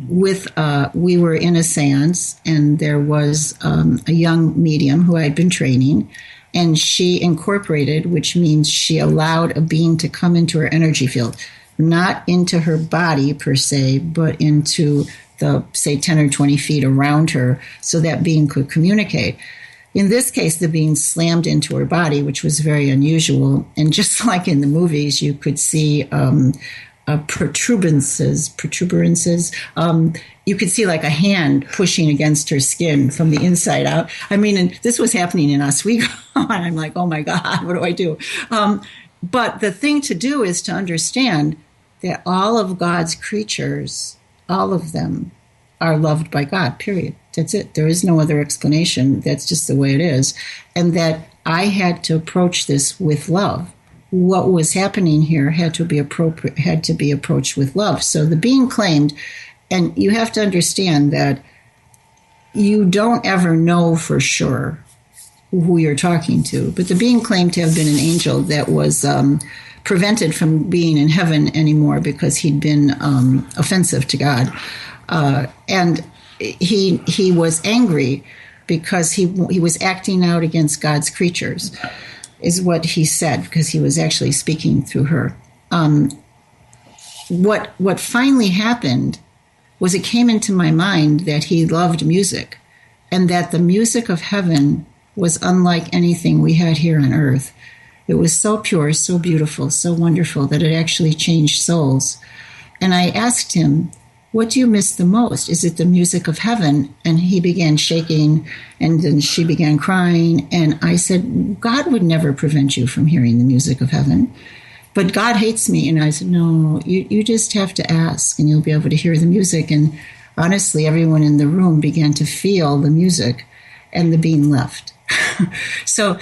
we were in a seance, and there was a young medium who I had been training, and she incorporated, which means she allowed a being to come into her energy field, not into her body per se, but into the, say, 10 or 20 feet around her, so that being could communicate. In this case, the being slammed into her body, which was very unusual, and just like in the movies, you could see protuberances. You could see like a hand pushing against her skin from the inside out. I mean, and this was happening in Oswego, and I'm like, oh my God, what do I do? But the thing to do is to understand that all of God's creatures, all of them, are loved by God, period. That's it. There is no other explanation. That's just the way it is. And that I had to approach this with love. What was happening here had to be approached with love. So the being claimed, and you have to understand that you don't ever know for sure who you're talking to, but the being claimed to have been an angel that was prevented from being in heaven anymore because he'd been offensive to God. And he was angry because he was acting out against God's creatures, is what he said, because he was actually speaking through her. What finally happened was it came into my mind that he loved music, and that the music of heaven was unlike anything we had here on earth. It was so pure, so beautiful, so wonderful that it actually changed souls. And I asked him, what do you miss the most? Is it the music of heaven? And he began shaking, and then she began crying. And I said, God would never prevent you from hearing the music of heaven. But God hates me. And I said, no, you just have to ask, and you'll be able to hear the music. And honestly, everyone in the room began to feel the music, and the being left. So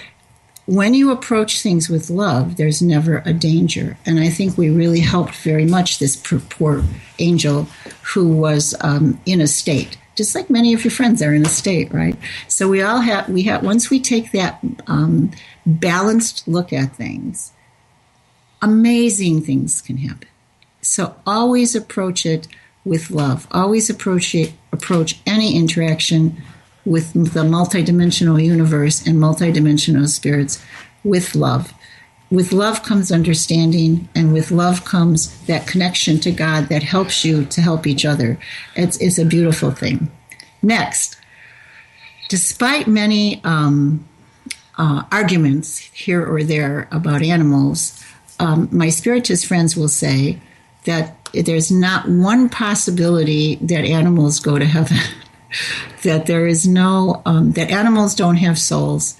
when you approach things with love, there's never a danger. And I think we really helped very much this poor angel who was in a state, just like many of your friends are in a state, right? So we have, once we take that balanced look at things, amazing things can happen. So always approach it with love. Always approach any interaction with the multidimensional universe and multidimensional spirits with love. With love comes understanding, and with love comes that connection to God that helps you to help each other. It's a beautiful thing. Next, despite many arguments here or there about animals, my spiritist friends will say that there's not one possibility that animals go to heaven. that there is no, that animals don't have souls,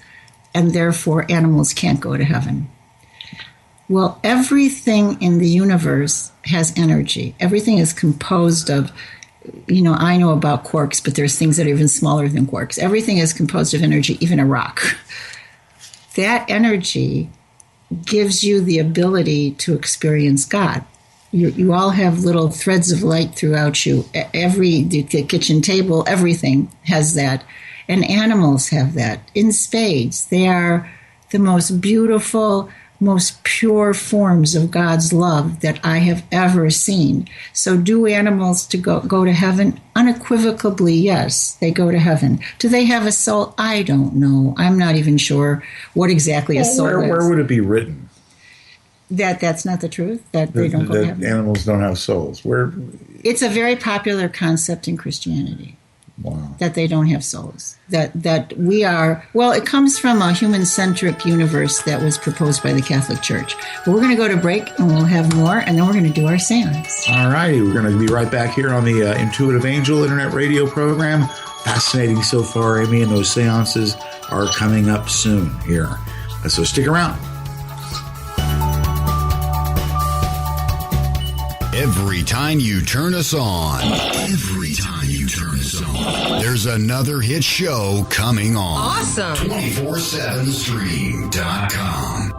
and therefore animals can't go to heaven. Well, everything in the universe has energy. Everything is composed of, I know about quarks, but there's things that are even smaller than quarks. Everything is composed of energy, even a rock. That energy gives you the ability to experience God. You all have little threads of light throughout you. The kitchen table, everything has that. And animals have that in spades. They are the most beautiful, most pure forms of God's love that I have ever seen. So do animals go to heaven? Unequivocally, yes, they go to heaven. Do they have a soul? I don't know. I'm not even sure what exactly a soul is. Where would it be written? That's not the truth, that they don't go to heaven? Animals don't have souls. It's a very popular concept in Christianity. Wow. That they don't have souls. That we are, it comes from a human-centric universe that was proposed by the Catholic Church. But we're going to go to break, and we'll have more, and then we're going to do our seance. All right. We're going to be right back here on the Intuitive Angel Internet Radio program. Fascinating so far, Amy, and those seances are coming up soon here. So stick around. Every time you turn us on, there's another hit show coming on. Awesome. 247thestream.com.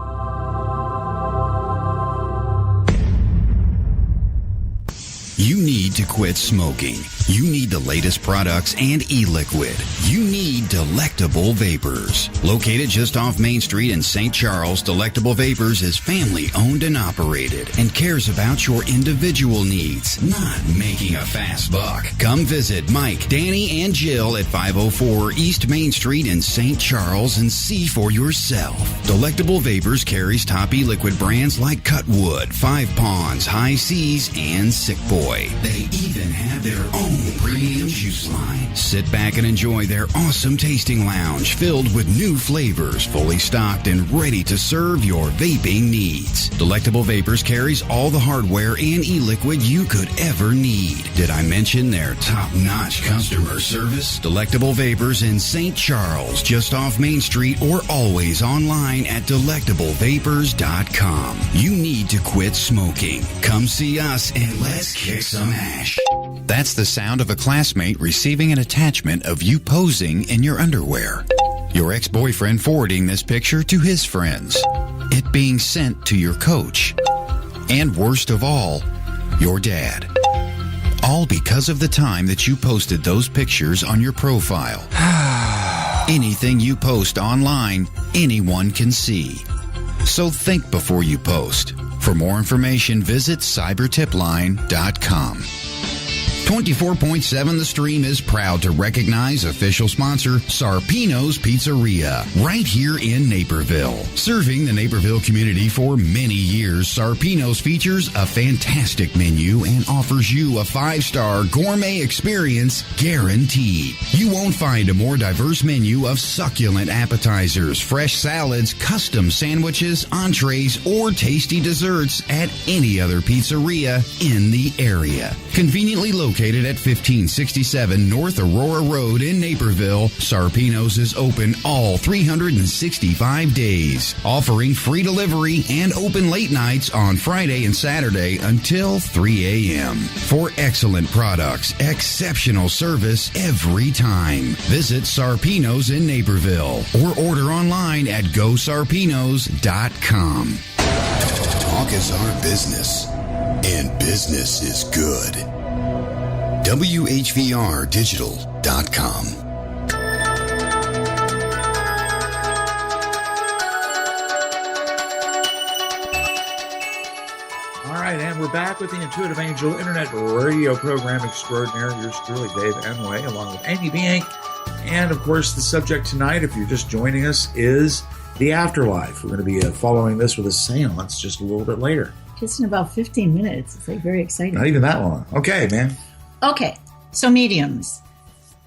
You need to quit smoking. You need the latest products and e-liquid. You need Delectable Vapors. Located just off Main Street in St. Charles, Delectable Vapors is family owned and operated and cares about your individual needs, not making a fast buck. Come visit Mike, Danny, and Jill at 504 East Main Street in St. Charles and see for yourself. Delectable Vapors carries top e-liquid brands like Cutwood, Five Ponds, High Seas, and Sick Boy. They even have their own premium juice line. Sit back and enjoy their awesome tasting lounge filled with new flavors, fully stocked and ready to serve your vaping needs. Delectable Vapors carries all the hardware and e-liquid you could ever need. Did I mention their top-notch customer service? Delectable Vapors in St. Charles, just off Main Street, or always online at delectablevapors.com. You need to quit smoking. Come see us and let's kick some ash. That's the sound of a classmate receiving an attachment of you posing in your underwear. Your ex-boyfriend forwarding this picture to his friends. It being sent to your coach. And worst of all, your dad. All because of the time that you posted those pictures on your profile. Anything you post online, anyone can see. So think before you post. For more information, visit cybertipline.com. 24.7 The Stream is proud to recognize official sponsor Sarpino's Pizzeria, right here in Naperville. Serving the Naperville community for many years, Sarpino's features a fantastic menu and offers you a 5-star gourmet experience guaranteed. You won't find a more diverse menu of succulent appetizers, fresh salads, custom sandwiches, entrees, or tasty desserts at any other pizzeria in the area. Conveniently located at 1567 North Aurora Road in Naperville, Sarpino's is open all 365 days, offering free delivery and open late nights on Friday and Saturday until 3 a.m. For excellent products, exceptional service every time. Visit Sarpino's in Naperville or order online at gosarpinos.com. Talk is our business, and business is good. WHVRdigital.com. All right, and we're back with the Intuitive Angel Internet Radio program extraordinaire. Yours truly, Dave Enway, along with Amy Biank. And, of course, the subject tonight, if you're just joining us, is the afterlife. We're going to be following this with a seance just a little bit later. Just in about 15 minutes. It's very exciting. Not even that long. Okay, man. Okay, so mediums.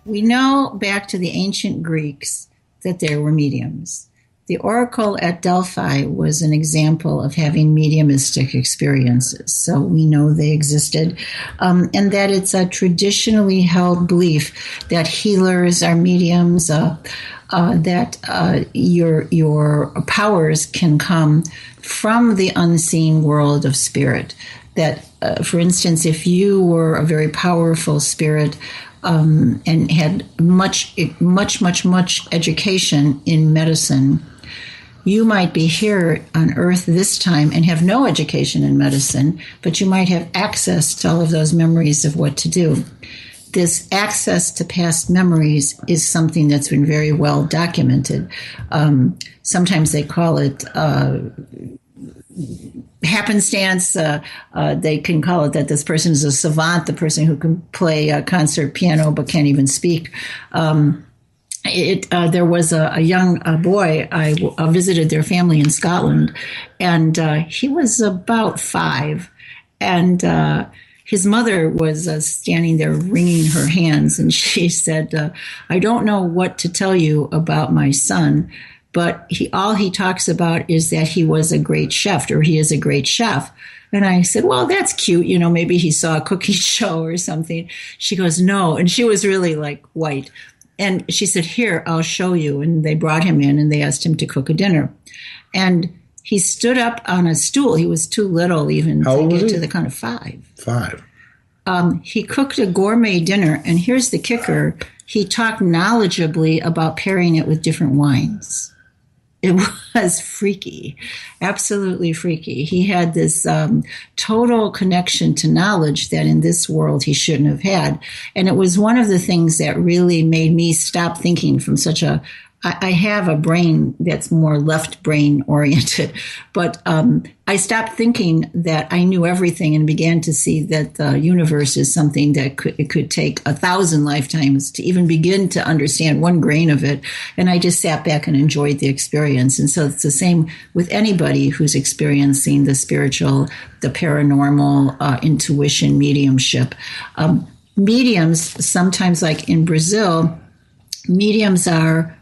We know back to the ancient Greeks that there were mediums. The oracle at Delphi was an example of having mediumistic experiences. So we know they existed, and that it's a traditionally held belief that healers are mediums, that your powers can come from the unseen world of spirit. That, for instance, if you were a very powerful spirit and had much education in medicine, you might be here on Earth this time and have no education in medicine, but you might have access to all of those memories of what to do. This access to past memories is something that's been very well documented. Sometimes they call it happenstance. They can call it that this person is a savant, the person who can play a concert piano but can't even speak. There was a young boy. I visited their family in Scotland, and he was about 5, and his mother was standing there wringing her hands, and she said, "I don't know what to tell you about my son, but all he talks about is that he was a great chef, or he is a great chef." And I said, "Well, that's cute. Maybe he saw a cooking show or something." She goes, "No," and she was really like white. And she said, "Here, I'll show you." And they brought him in and they asked him to cook a dinner. And he stood up on a stool. He was too little even to get to the kind of 5. 5. He cooked a gourmet dinner. And here's the kicker. He talked knowledgeably about pairing it with different wines. It was freaky, absolutely freaky. He had this total connection to knowledge that in this world he shouldn't have had. And it was one of the things that really made me stop thinking from such a, I have a brain that's more left brain oriented, but I stopped thinking that I knew everything and began to see that the universe is something that could take 1,000 lifetimes to even begin to understand 1 grain of it. And I just sat back and enjoyed the experience. And so it's the same with anybody who's experiencing the spiritual, the paranormal, intuition, mediumship. Mediums, sometimes like in Brazil, mediums are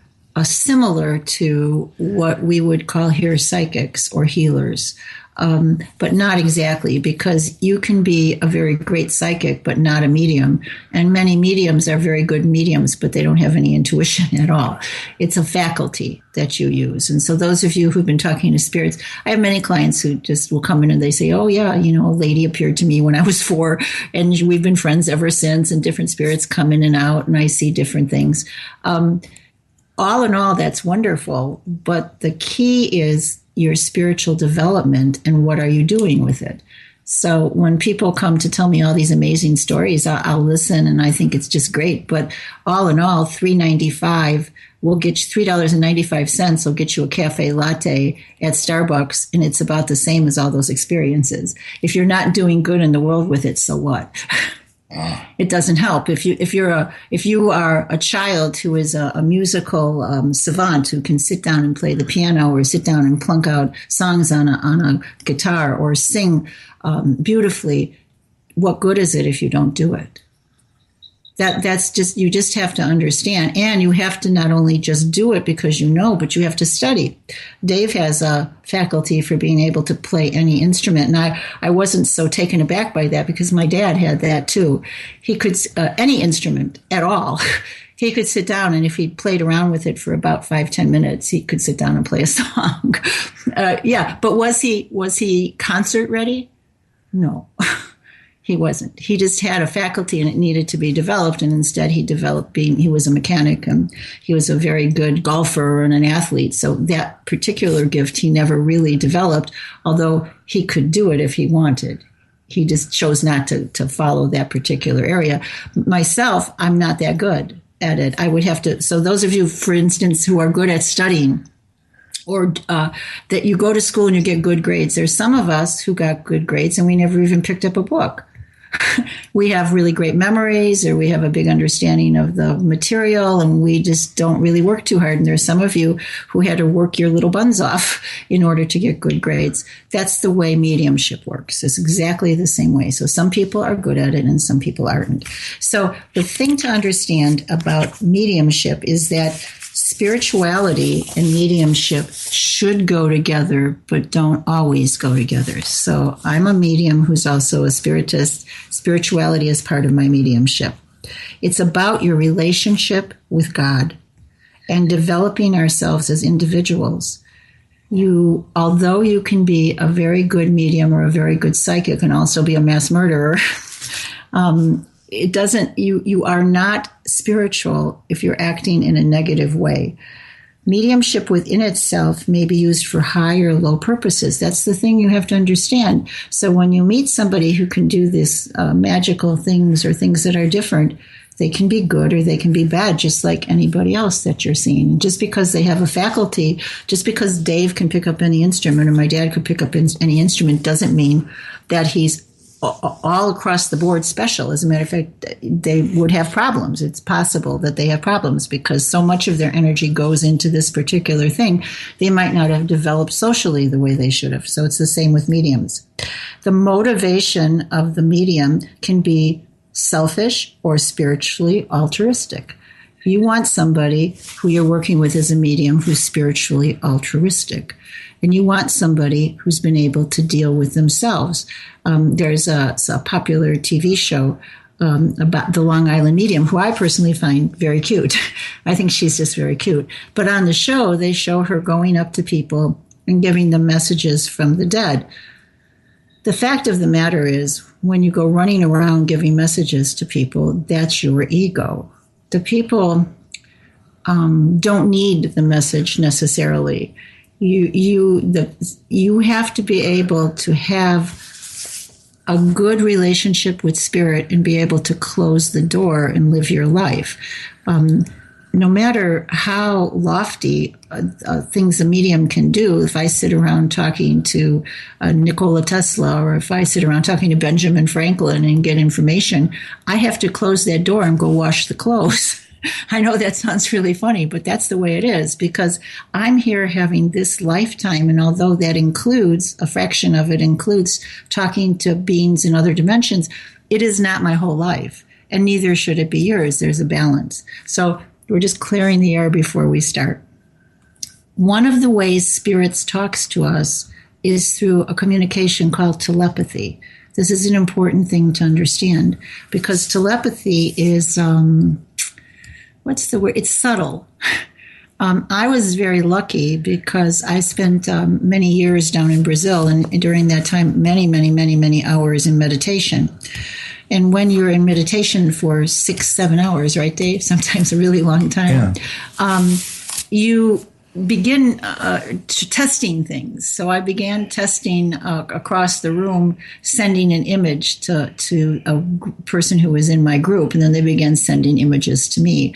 similar to what we would call here psychics or healers, but not exactly, because you can be a very great psychic but not a medium, and many mediums are very good mediums but they don't have any intuition at all. It's a faculty that you use. And so those of you who've been talking to spirits, I have many clients who just will come in and they say, "Oh yeah, a lady appeared to me when I was 4 and we've been friends ever since," and different spirits come in and out and I see different things. All in all, that's wonderful, but the key is your spiritual development and what are you doing with it. So when people come to tell me all these amazing stories, I'll listen and I think it's just great. But all in all, $3.95 will get you $3.95 will get you a cafe latte at Starbucks, and it's about the same as all those experiences. If you're not doing good in the world with it, so what? It doesn't help. If you are a child who is a musical savant who can sit down and play the piano or sit down and plunk out songs on a guitar or sing beautifully, what good is it if you don't do it? That's just, you just have to understand. And you have to not only just do it because but you have to study. Dave has a faculty for being able to play any instrument. And I wasn't so taken aback by that because my dad had that too. He could, any instrument at all. He could sit down and if he played around with it for about 5-10 minutes, he could sit down and play a song. But was he concert ready? No. He wasn't. He just had a faculty and it needed to be developed. And instead he was a mechanic and he was a very good golfer and an athlete. So that particular gift he never really developed, although he could do it if he wanted. He just chose not to follow that particular area. Myself, I'm not that good at it. I would have to. So those of you, for instance, who are good at studying, or that you go to school and you get good grades. There's some of us who got good grades and we never even picked up a book. We have really great memories, or we have a big understanding of the material, and we just don't really work too hard. And there's some of you who had to work your little buns off in order to get good grades. That's the way mediumship works. It's exactly the same way. So some people are good at it and some people aren't. So the thing to understand about mediumship is that spirituality and mediumship should go together, but don't always go together. So I'm a medium who's also a spiritist. Spirituality is part of my mediumship. It's about your relationship with God and developing ourselves as individuals. Although you can be a very good medium or a very good psychic and also be a mass murderer, you are not spiritual if you're acting in a negative way. Mediumship within itself may be used for high or low purposes. That's the thing you have to understand. So when you meet somebody who can do this magical things or things that are different, they can be good or they can be bad, just like anybody else that you're seeing. And just because they have a faculty, just because Dave can pick up any instrument or my dad could pick up any instrument doesn't mean that he's all across the board special. As a matter of fact, they would have problems. It's possible that they have problems because so much of their energy goes into this particular thing. They might not have developed socially the way they should have. So it's the same with mediums. The motivation of the medium can be selfish or spiritually altruistic. You want somebody who you're working with as a medium who's spiritually altruistic. And you want somebody who's been able to deal with themselves. There's a popular TV show about the Long Island medium, who I personally find very cute. I think she's just very cute. But on the show, they show her going up to people and giving them messages from the dead. The fact of the matter is, when you go running around giving messages to people, that's your ego. The people don't need the message necessarily. You have to be able to have a good relationship with spirit and be able to close the door and live your life. No matter how lofty things a medium can do, if I sit around talking to Nikola Tesla or if I sit around talking to Benjamin Franklin and get information, I have to close that door and go wash the clothes. I know that sounds really funny, but that's the way it is because I'm here having this lifetime. And although that includes, a fraction of it includes talking to beings in other dimensions, it is not my whole life. And neither should it be yours. There's a balance. So we're just clearing the air before we start. One of the ways spirits talks to us is through a communication called telepathy. This is an important thing to understand because telepathy is, what's the word? It's subtle. I was very lucky because I spent many years down in Brazil, and during that time, many hours in meditation. And when you're in meditation for 6-7 hours, right, Dave? Sometimes a really long time. Yeah. You begin testing things. So I began testing across the room, sending an image to a person who was in my group, and then they began sending images to me.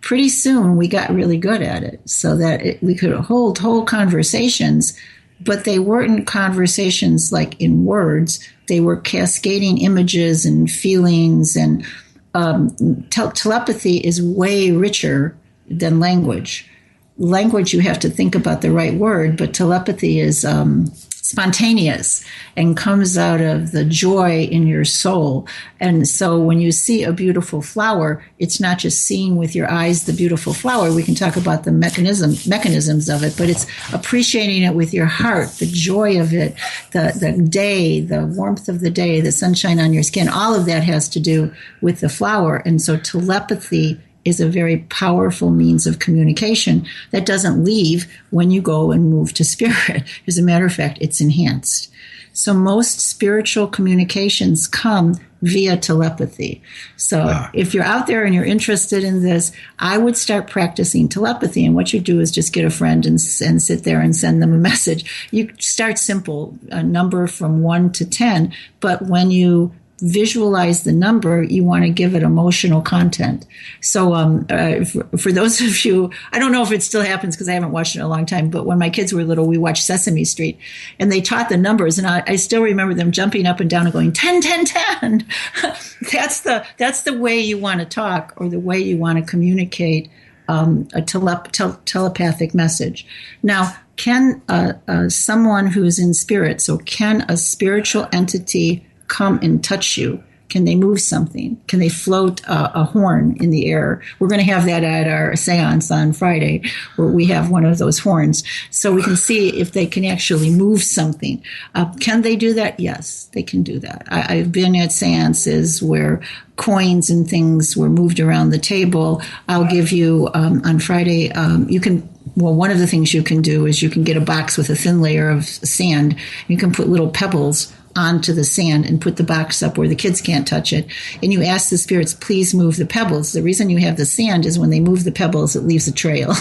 Pretty soon, we got really good at it so that we could hold whole conversations, but they weren't conversations like in words. They were cascading images and feelings, and telepathy is way richer than language. Language, you have to think about the right word, but telepathy is spontaneous and comes out of the joy in your soul. And so when you see a beautiful flower, it's not just seeing with your eyes the beautiful flower. We can talk about the mechanisms of it, but it's appreciating it with your heart, the joy of it, the day, the warmth of the day, the sunshine on your skin. All of that has to do with the flower. And so telepathy is a very powerful means of communication that doesn't leave when you go and move to spirit. As a matter of fact, it's enhanced. So most spiritual communications come via telepathy. So if you're out there and you're interested in this, I would start practicing telepathy. And what you do is just get a friend and sit there and send them a message. You start simple, a number from 1 to 10, but when you visualize the number, you want to give it emotional content. So for those of you, I don't know if it still happens because I haven't watched it in a long time, but when my kids were little, we watched Sesame Street and they taught the numbers, and I still remember them jumping up and down and going 10, 10, 10. That's the way you want to talk, or the way you want to communicate a telepathic message. Now, can someone who's in spirit, so can a spiritual entity come and touch you? Can they move something? Can they float a horn in the air? We're going to have that at our seance on Friday, where we have one of those horns. So we can see if they can actually move something. Can they do that? Yes, they can do that. I've been at seances where coins and things were moved around the table. I'll give you, on Friday, one of the things you can do is you can get a box with a thin layer of sand. You can put little pebbles onto the sand and put the box up where the kids can't touch it. And you ask the spirits, please move the pebbles. The reason you have the sand is when they move the pebbles, it leaves a trail.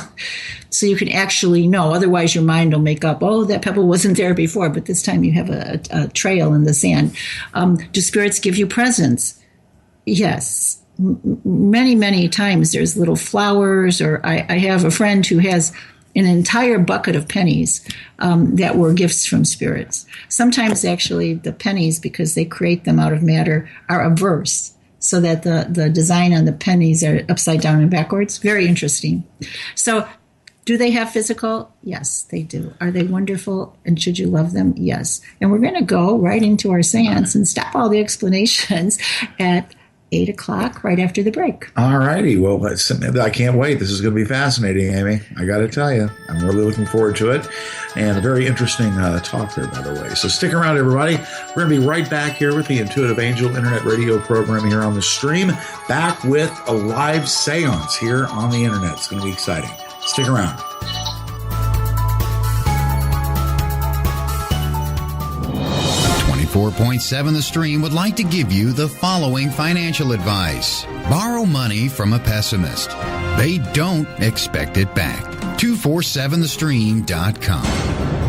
So you can actually know. Otherwise, your mind will make up, oh, that pebble wasn't there before, but this time you have a trail in the sand. Do spirits give you presents? Yes. Many, many times there's little flowers, or I have a friend who has an entire bucket of pennies that were gifts from spirits. Sometimes actually the pennies, because they create them out of matter, are a verse, so that the design on the pennies are upside down and backwards. Very interesting. So do they have physical? Yes, they do. Are they wonderful? And should you love them? Yes. And we're going to go right into our seance and stop all the explanations at 8 o'clock, right after the break. All righty. Well, I can't wait. This is going to be fascinating, Amy. I got to tell you, I'm really looking forward to it. And a very interesting talk there, by the way. So stick around, everybody. We're going to be right back here with the Intuitive Angel Internet Radio program here on the stream, back with a live seance here on the Internet. It's going to be exciting. Stick around. 4.7 The Stream would like to give you the following financial advice. Borrow money from a pessimist. They don't expect it back. 247thestream.com.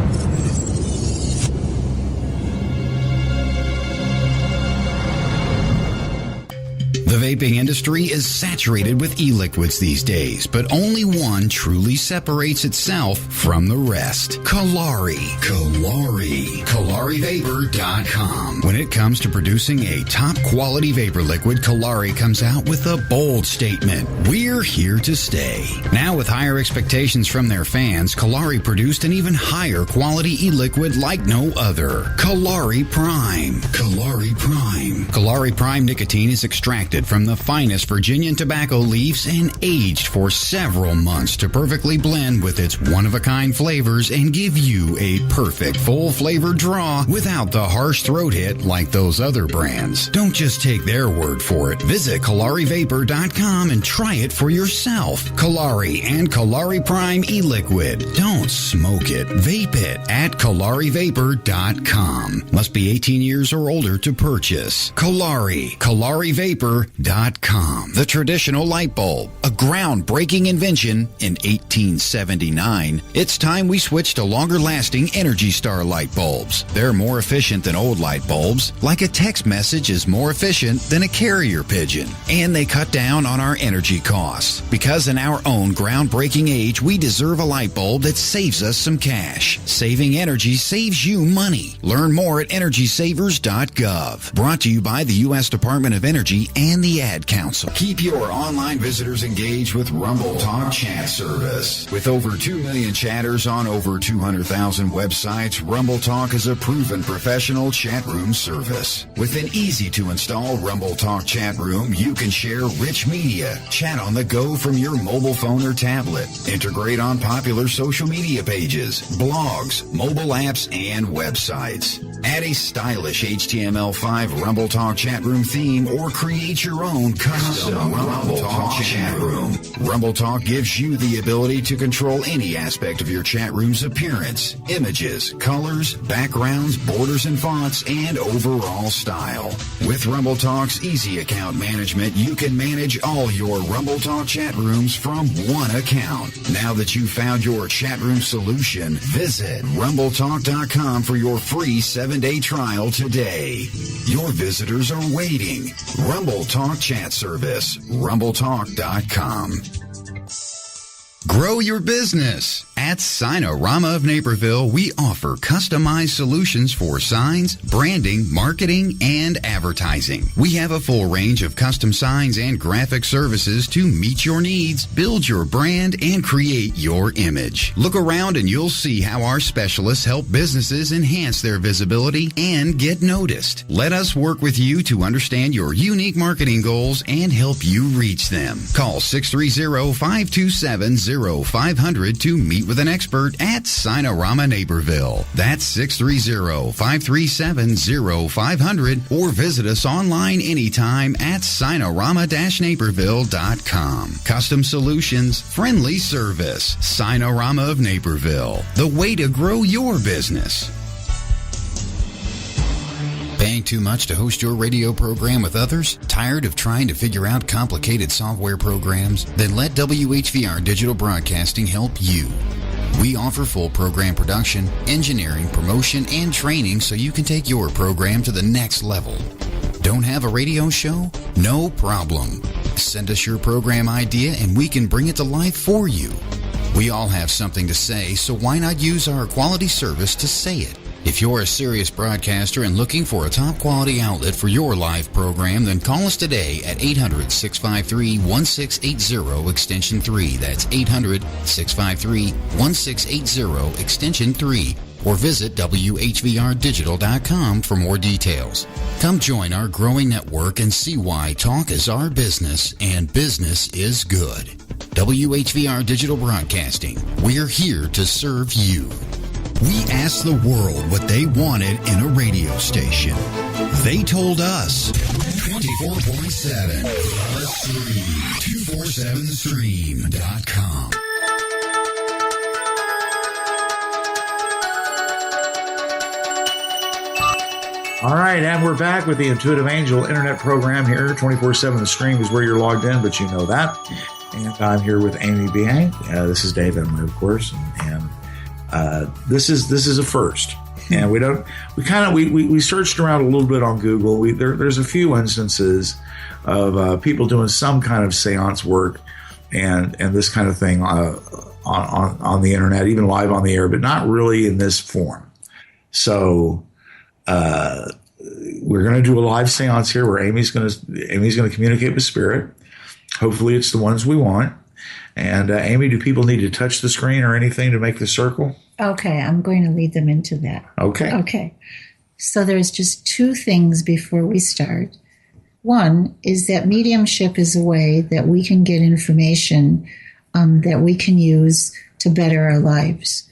The vaping industry is saturated with e-liquids these days, but only one truly separates itself from the rest. Kalari. KalariVapor.com. When it comes to producing a top-quality vapor liquid, Kalari comes out with a bold statement. We're here to stay. Now, with higher expectations from their fans, Kalari produced an even higher quality e-liquid like no other. Kalari Prime. Kalari Prime. Kalari Prime nicotine is extracted from the finest Virginian tobacco leaves and aged for several months to perfectly blend with its one-of-a-kind flavors and give you a perfect full-flavored draw without the harsh throat hit like those other brands. Don't just take their word for it. Visit KalariVapor.com and try it for yourself. Kalari and Kalari Prime e-liquid. Don't smoke it. Vape it at KalariVapor.com. Must be 18 years or older to purchase. KalariVapor.com. The traditional light bulb, a groundbreaking invention in 1879. It's time we switch to longer-lasting Energy Star light bulbs. They're more efficient than old light bulbs, like a text message is more efficient than a carrier pigeon. And they cut down on our energy costs. Because in our own groundbreaking age, we deserve a light bulb that saves us some cash. Saving energy saves you money. Learn more at EnergySavers.gov. Brought to you by the U.S. Department of Energy and the Ad Council. Keep your online visitors engaged with Rumble Talk Chat Service. With over 2 million chatters on over 200,000 websites, Rumble Talk is a proven professional chat room service. With an easy-to-install Rumble Talk chat room, you can share rich media, chat on the go from your mobile phone or tablet, integrate on popular social media pages, blogs, mobile apps, and websites. Add a stylish HTML5 Rumble Talk chat room theme or create your own custom Rumble Talk chat room. Rumble Talk gives you the ability to control any aspect of your chat room's appearance, images, colors, backgrounds, borders and fonts, and overall style. With Rumble Talk's easy account management, you can manage all your Rumble Talk chat rooms from one account. Now that you've found your chat room solution, visit RumbleTalk.com for your free 7-day trial today. Your visitors are waiting. Rumble Talk Chat Service. RumbleTalk.com. Grow your business. At Signarama of Naperville, we offer customized solutions for signs, branding, marketing, and advertising. We have a full range of custom signs and graphic services to meet your needs, build your brand, and create your image. Look around and you'll see how our specialists help businesses enhance their visibility and get noticed. Let us work with you to understand your unique marketing goals and help you reach them. Call 630-527-0500 to meet with an expert at Signarama Naperville. That's 630-537-0500 or visit us online anytime at Signarama-Naperville.com. Custom solutions, friendly service. Signarama of Naperville, the way to grow your business. Paying too much to host your radio program with others? Tired of trying to figure out complicated software programs? Then let WHVR Digital Broadcasting help you. We offer full program production, engineering, promotion, and training so you can take your program to the next level. Don't have a radio show? No problem. Send us your program idea and we can bring it to life for you. We all have something to say, so why not use our quality service to say it? If you're a serious broadcaster and looking for a top quality outlet for your live program, then call us today at 800-653-1680 extension 3. That's 800-653-1680 extension 3. Or visit WHVRdigital.com for more details. Come join our growing network and see why talk is our business and business is good. WHVR Digital Broadcasting. We're here to serve you. We asked the world what they wanted in a radio station. They told us 24.7 247stream.com. All right, and we're back with the Intuitive Angel Internet program here. 24/7 The Stream is where you're logged in, but you know that. And I'm here with Amy Biank. This is Dave Emler, of course, and this is a first. And we searched around a little bit on Google. There's a few instances of people doing some kind of seance work and this kind of thing on the internet, even live on the air, but not really in this form. So we're going to do a live seance here where Amy's going to communicate with spirit. Hopefully it's the ones we want. And Amy, do people need to touch the screen or anything to make the circle? Okay, I'm going to lead them into that. Okay. So there's just two things before we start. One is that mediumship is a way that we can get information that we can use to better our lives.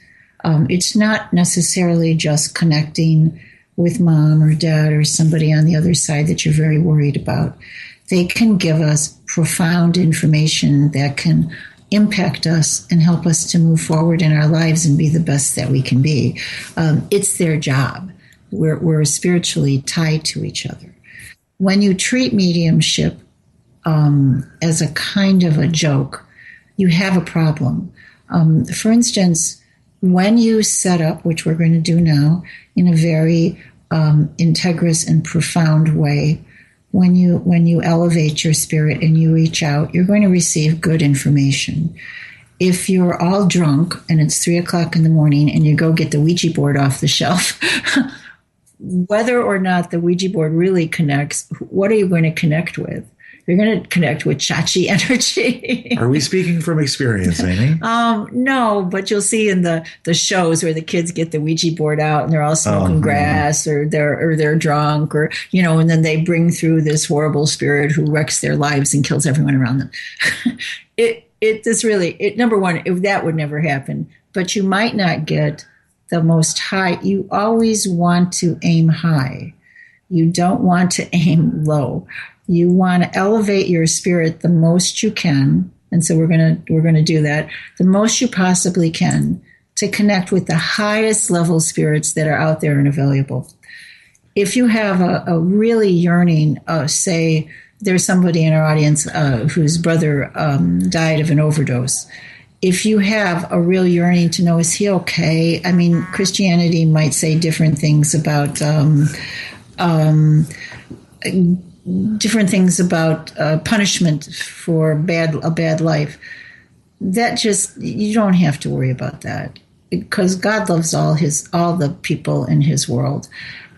It's not necessarily just connecting with mom or dad or somebody on the other side that you're very worried about. They can give us profound information that can impact us and help us to move forward in our lives and be the best that we can be. It's their job. We're spiritually tied to each other. When you treat mediumship as a kind of a joke, you have a problem. For instance, when you set up, which we're going to do now, in a very integrous and profound way, when you elevate your spirit and you reach out, you're going to receive good information. If you're all drunk and it's 3:00 in the morning and you go get the Ouija board off the shelf, whether or not the Ouija board really connects, what are you going to connect with? You're going to connect with Chachi energy. Are we speaking from experience, Amy? No, but you'll see in the shows where the kids get the Ouija board out and they're all smoking grass or they're drunk or, and then they bring through this horrible spirit who wrecks their lives and kills everyone around them. Number one, that would never happen, but you might not get the most high. You always want to aim high. You don't want to aim low. You want to elevate your spirit the most you can, and so we're gonna do that the most you possibly can to connect with the highest level spirits that are out there and available. If you have a really yearning, say there's somebody in our audience whose brother died of an overdose. If you have a real yearning to know, is he okay? I mean, Christianity might say different things about punishment for a bad life. that just, you don't have to worry about that, because God loves all the people in his world.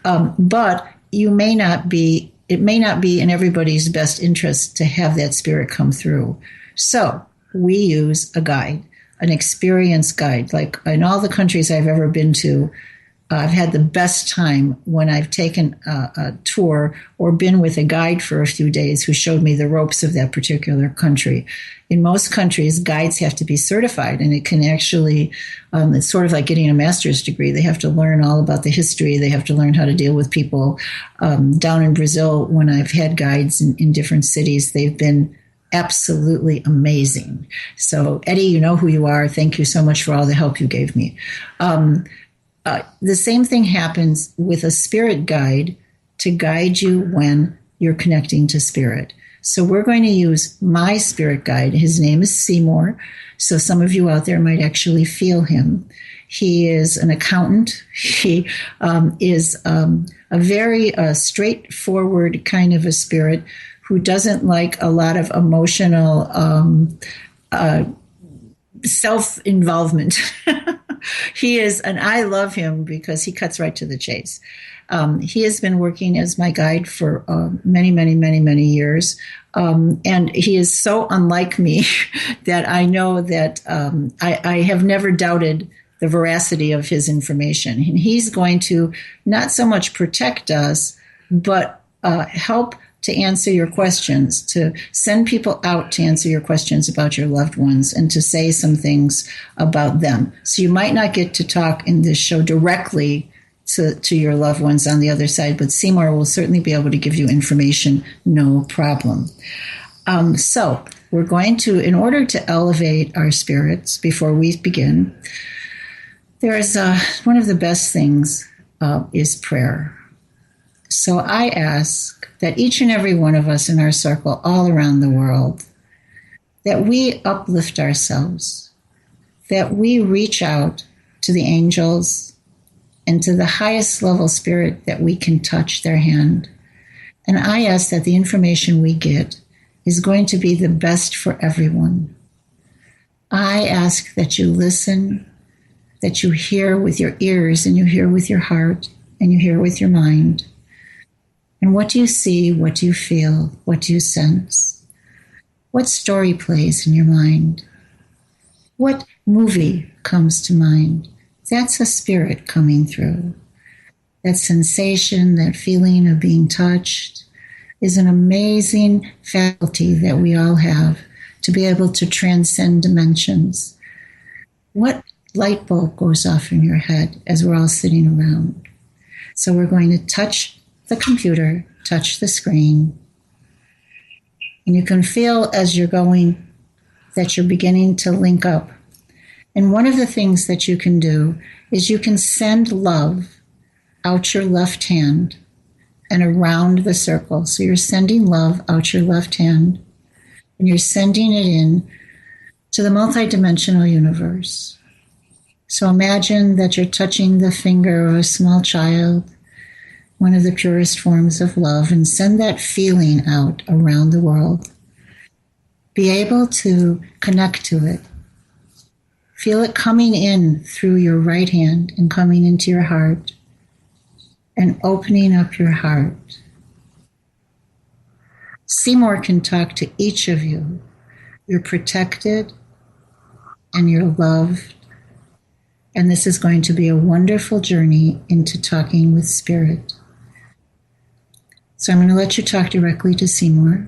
But it may not be in everybody's best interest to have that spirit come through. So we use a guide, an experienced guide. Like in all the countries I've ever been to, I've had the best time when I've taken a tour or been with a guide for a few days who showed me the ropes of that particular country. In most countries, guides have to be certified, and it can actually, it's sort of like getting a master's degree. They have to learn all about the history. They have to learn how to deal with people. Down in Brazil, when I've had guides in different cities, they've been absolutely amazing. So, Eddie, you know who you are. Thank you so much for all the help you gave me. The same thing happens with a spirit guide to guide you when you're connecting to spirit. So we're going to use my spirit guide. His name is Seymour. So some of you out there might actually feel him. He is an accountant. He is a very straightforward kind of a spirit who doesn't like a lot of emotional self-involvement. He is, and I love him because he cuts right to the chase. He has been working as my guide for many, many, many, many years. And he is so unlike me that I know that I have never doubted the veracity of his information. And he's going to not so much protect us, but help to answer your questions, to send people out to answer your questions about your loved ones and to say some things about them. So you might not get to talk in this show directly to your loved ones on the other side, but Seymour will certainly be able to give you information, no problem. So we're going to, in order to elevate our spirits before we begin, there's one of the best things is prayer. So I ask that each and every one of us in our circle all around the world, that we uplift ourselves, that we reach out to the angels and to the highest level spirit that we can touch their hand. And I ask that the information we get is going to be the best for everyone. I ask that you listen, that you hear with your ears and you hear with your heart and you hear with your mind. And what do you see? What do you feel? What do you sense? What story plays in your mind? What movie comes to mind? That's a spirit coming through. That sensation, that feeling of being touched is an amazing faculty that we all have to be able to transcend dimensions. What light bulb goes off in your head as we're all sitting around? So we're going to touch the computer, touch the screen, and you can feel as you're going that you're beginning to link up. And one of the things that you can do is you can send love out your left hand and around the circle. So you're sending love out your left hand, and you're sending it in to the multidimensional universe. So imagine that you're touching the finger of a small child, one of the purest forms of love, and send that feeling out around the world. Be able to connect to it. Feel it coming in through your right hand and coming into your heart and opening up your heart. Seymour can talk to each of you. You're protected and you're loved. And this is going to be a wonderful journey into talking with Spirit. So I'm going to let you talk directly to Seymour.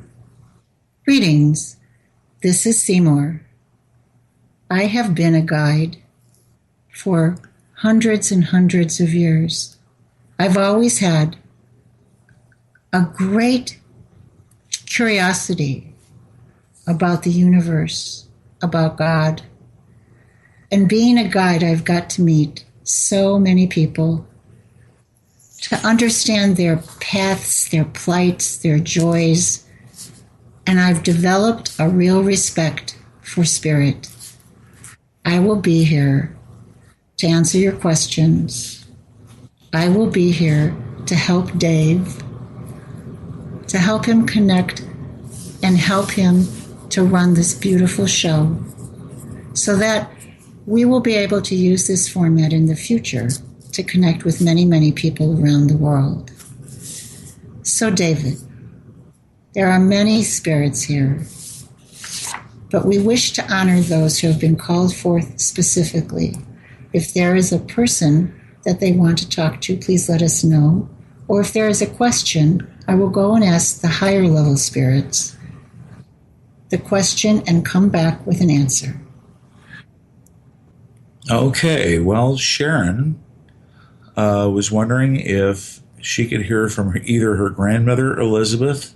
Greetings. This is Seymour. I have been a guide for hundreds and hundreds of years. I've always had a great curiosity about the universe, about God. And being a guide, I've got to meet so many people to understand their paths, their plights, their joys. And I've developed a real respect for Spirit. I will be here to answer your questions. I will be here to help Dave, to help him connect and help him to run this beautiful show. so that we will be able to use this format in the future to connect with many, many people around the world. So, David, there are many spirits here, but we wish to honor those who have been called forth specifically. If there is a person that they want to talk to, please let us know. Or if there is a question, I will go and ask the higher level spirits the question and come back with an answer. Okay, well, Sharon was wondering if she could hear from either her grandmother, Elizabeth,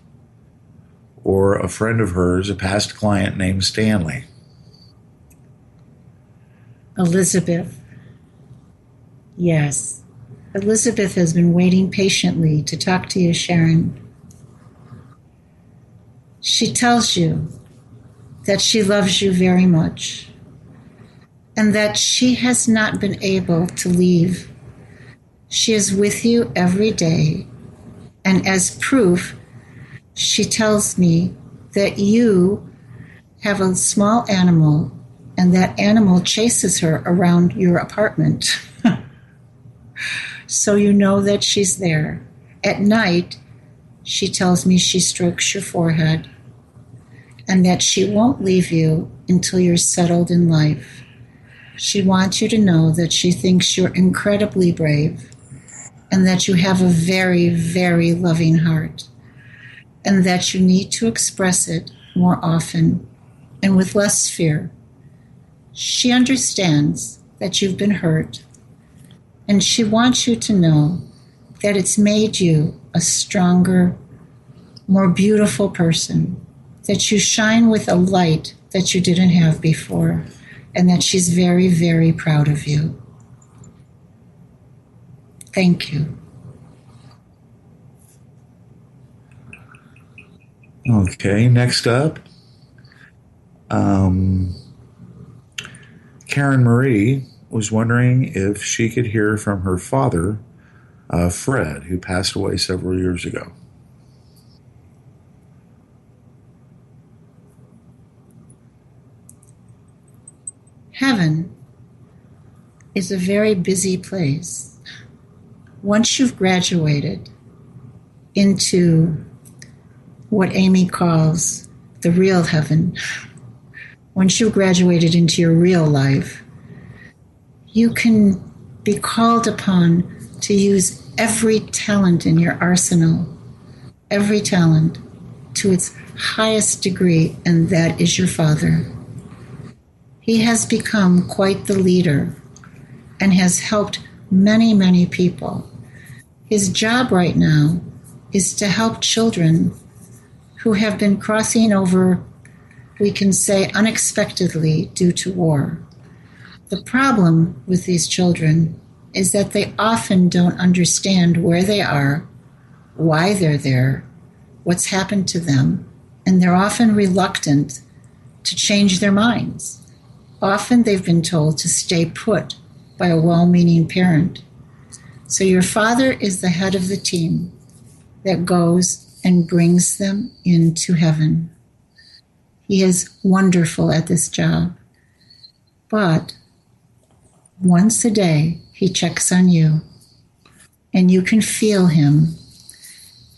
or a friend of hers, a past client named Stanley. Elizabeth. Yes. Elizabeth has been waiting patiently to talk to you, Sharon. She tells you that she loves you very much and that she has not been able to leave. She is with you every day, and as proof, she tells me that you have a small animal and that animal chases her around your apartment. So you know that she's there. At night, she tells me she strokes your forehead and that she won't leave you until you're settled in life. She wants you to know that she thinks you're incredibly brave and that you have a very, very loving heart and that you need to express it more often and with less fear. She understands that you've been hurt, and she wants you to know that it's made you a stronger, more beautiful person, that you shine with a light that you didn't have before, and that she's very, very proud of you. Thank you. Okay, next up, Karen Marie was wondering if she could hear from her father, Fred, who passed away several years ago. Heaven is a very busy place. Once you've graduated into what Amy calls the real heaven, once you've graduated into your real life, you can be called upon to use every talent in your arsenal, every talent to its highest degree, and that is your father. He has become quite the leader and has helped many, many people. His job right now is to help children who have been crossing over, we can say, unexpectedly due to war. The problem with these children is that they often don't understand where they are, why they're there, what's happened to them, and they're often reluctant to change their minds. Often they've been told to stay put by a well-meaning parent. So your father is the head of the team that goes and brings them into heaven. He is wonderful at this job. But once a day, he checks on you, and you can feel him.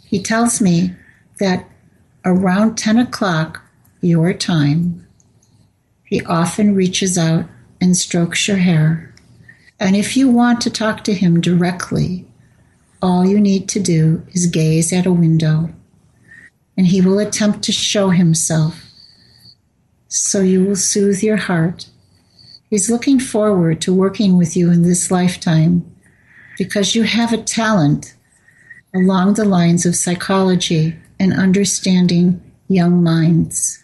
He tells me that around 10 o'clock your time, he often reaches out and strokes your hair. And if you want to talk to him directly, all you need to do is gaze at a window, and he will attempt to show himself, so you will soothe your heart. He's looking forward to working with you in this lifetime because you have a talent along the lines of psychology and understanding young minds.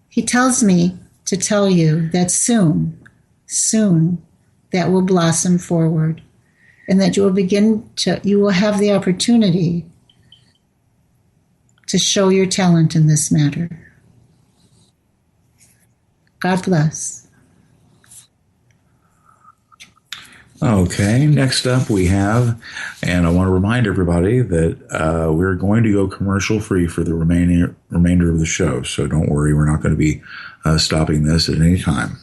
He tells me to tell you that soon, that will blossom forward, and that you will have the opportunity to show your talent in this matter. God bless. Okay, next up we have, and I want to remind everybody that we're going to go commercial free for the remainder of the show. So don't worry, we're not going to be stopping this at any time.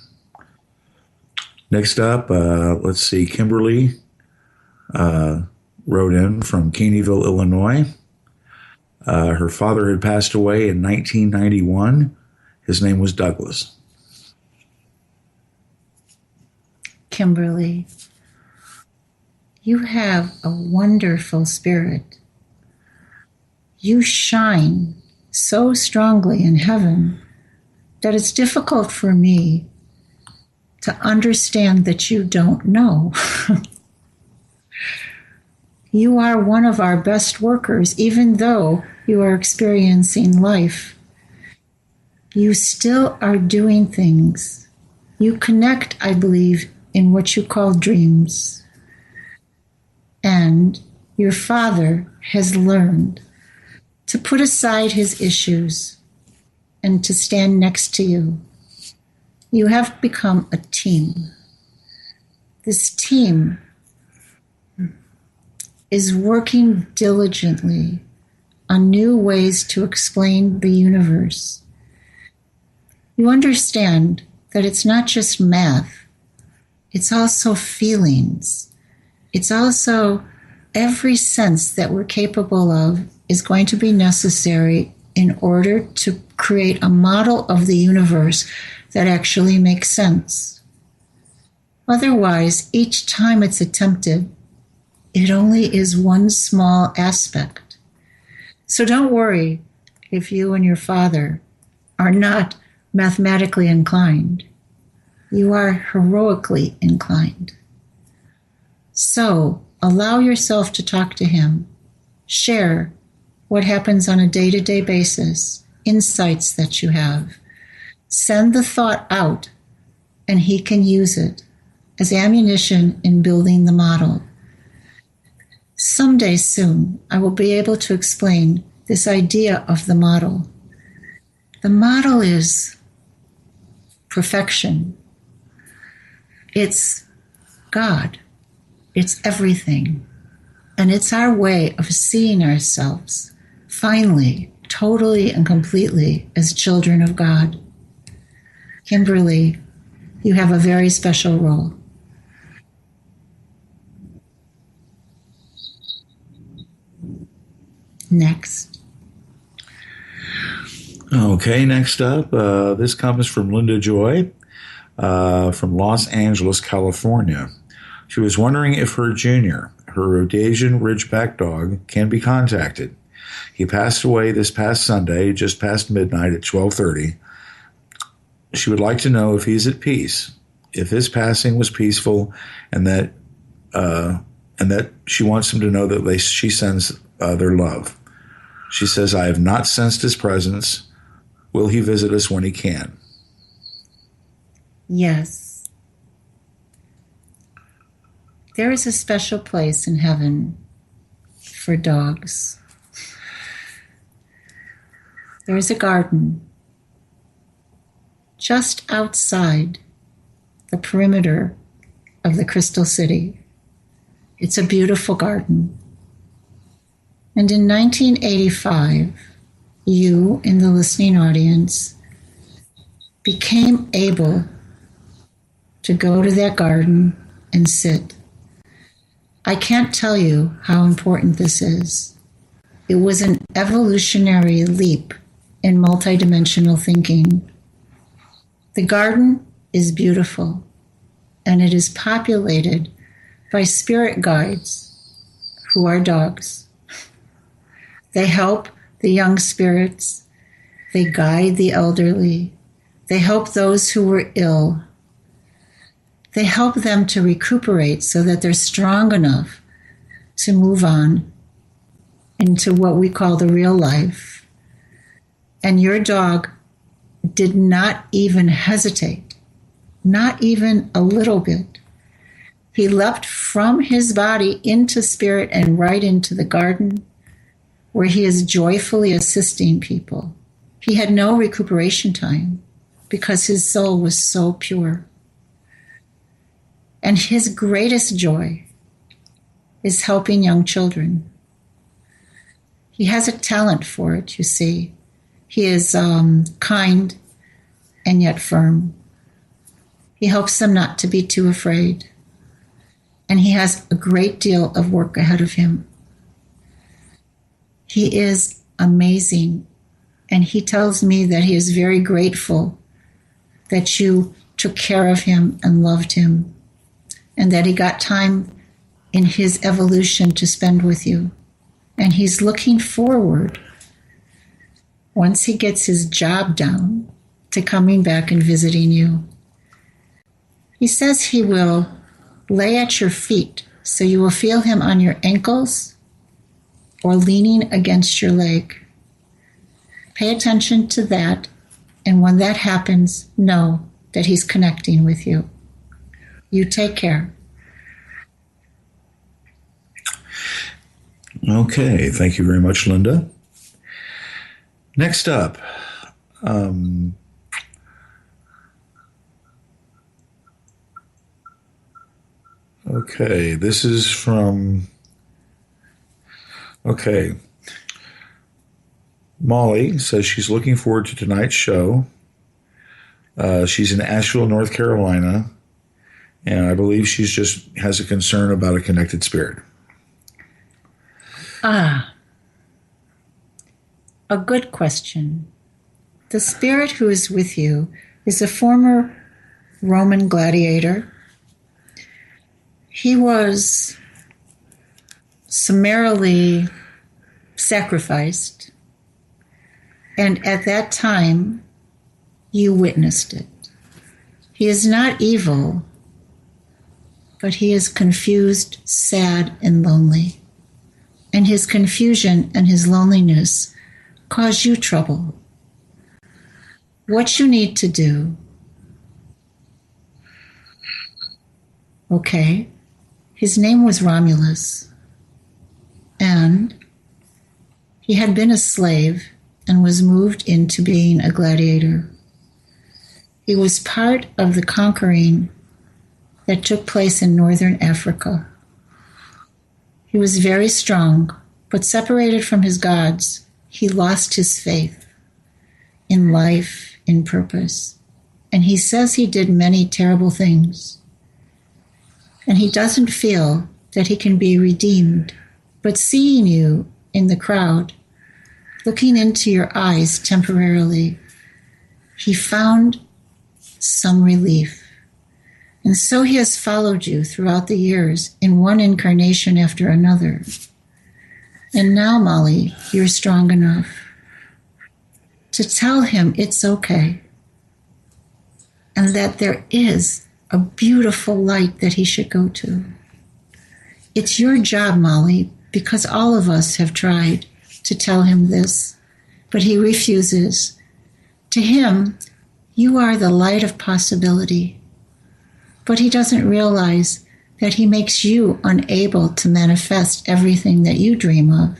Next up, let's see, Kimberly wrote in from Keeneyville, Illinois. Her father had passed away in 1991. His name was Douglas. Kimberly, you have a wonderful spirit. You shine so strongly in heaven that it's difficult for me to understand that you don't know. You are one of our best workers, even though you are experiencing life. You still are doing things. You connect, I believe, in what you call dreams. And your father has learned to put aside his issues and to stand next to you. You have become a team. This team is working diligently on new ways to explain the universe. You understand that it's not just math, it's also feelings. It's also every sense that we're capable of is going to be necessary in order to create a model of the universe that actually makes sense. Otherwise, each time it's attempted, it only is one small aspect. So don't worry if you and your father are not mathematically inclined. You are heroically inclined. So allow yourself to talk to him. Share what happens on a day-to-day basis, insights that you have. Send the thought out, and he can use it as ammunition in building the model. Someday soon, I will be able to explain this idea of the model. The model is perfection. It's God. It's everything. And it's our way of seeing ourselves, finally, totally and completely, as children of God. Kimberly, you have a very special role. Next. Okay, next up, this comes from Linda Joy from Los Angeles, California. She was wondering if her junior, her Rhodesian Ridgeback dog, can be contacted. He passed away this past Sunday, just past midnight at 12:30. She would like to know if he's at peace, if his passing was peaceful, and that she wants him to know that she sends their love. She says, I have not sensed his presence. Will he visit us when he can? Yes. There is a special place in heaven for dogs. There is a garden just outside the perimeter of the Crystal City. It's a beautiful garden. And in 1985, you, in the listening audience, became able to go to that garden and sit. I can't tell you how important this is. It was an evolutionary leap in multidimensional thinking. The garden is beautiful, and it is populated by spirit guides who are dogs. They help the young spirits. They guide the elderly. They help those who were ill. They help them to recuperate so that they're strong enough to move on into what we call the real life. And your dog did not even hesitate, not even a little bit. He leapt from his body into spirit and right into the garden, where he is joyfully assisting people. He had no recuperation time because his soul was so pure. And his greatest joy is helping young children. He has a talent for it, you see. He is kind and yet firm. He helps them not to be too afraid. And he has a great deal of work ahead of him. He is amazing. And he tells me that he is very grateful that you took care of him and loved him, and that he got time in his evolution to spend with you. And he's looking forward, once he gets his job down, to coming back and visiting you. He says he will lay at your feet, so you will feel him on your ankles or leaning against your leg. Pay attention to that, and when that happens, know that he's connecting with you. You take care. Okay, thank you very much, Linda. Next up, okay, this is from, okay, Molly says she's looking forward to tonight's show. She's in Asheville, North Carolina, and I believe she's just has a concern about a connected spirit. A good question. The spirit who is with you is a former Roman gladiator. He was summarily sacrificed, and at that time, you witnessed it. He is not evil, but he is confused, sad, and lonely. And his confusion and his loneliness cause you trouble. What you need to do, okay, his name was Romulus, and he had been a slave and was moved into being a gladiator. He was part of the conquering that took place in northern Africa. He was very strong, but separated from his gods, he lost his faith in life, in purpose. And he says he did many terrible things. And he doesn't feel that he can be redeemed. But seeing you in the crowd, looking into your eyes temporarily, he found some relief. And so he has followed you throughout the years in one incarnation after another. And now, Molly, you're strong enough to tell him it's okay, and that there is a beautiful light that he should go to. It's your job, Molly, because all of us have tried to tell him this, but he refuses. To him, you are the light of possibility. But he doesn't realize that he makes you unable to manifest everything that you dream of,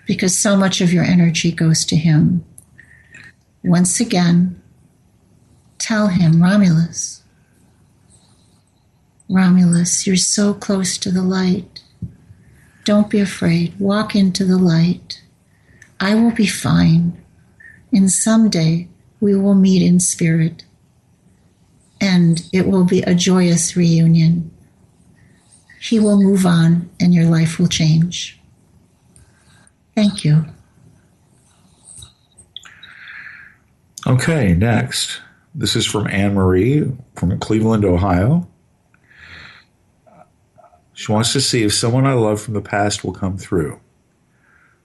because so much of your energy goes to him. Once again, tell him, Romulus, you're so close to the light. Don't be afraid. Walk into the light. I will be fine. And someday we will meet in spirit. And it will be a joyous reunion. He will move on and your life will change. Thank you. Okay, next. This is from Anne Marie from Cleveland, Ohio. She wants to see if someone I love from the past will come through.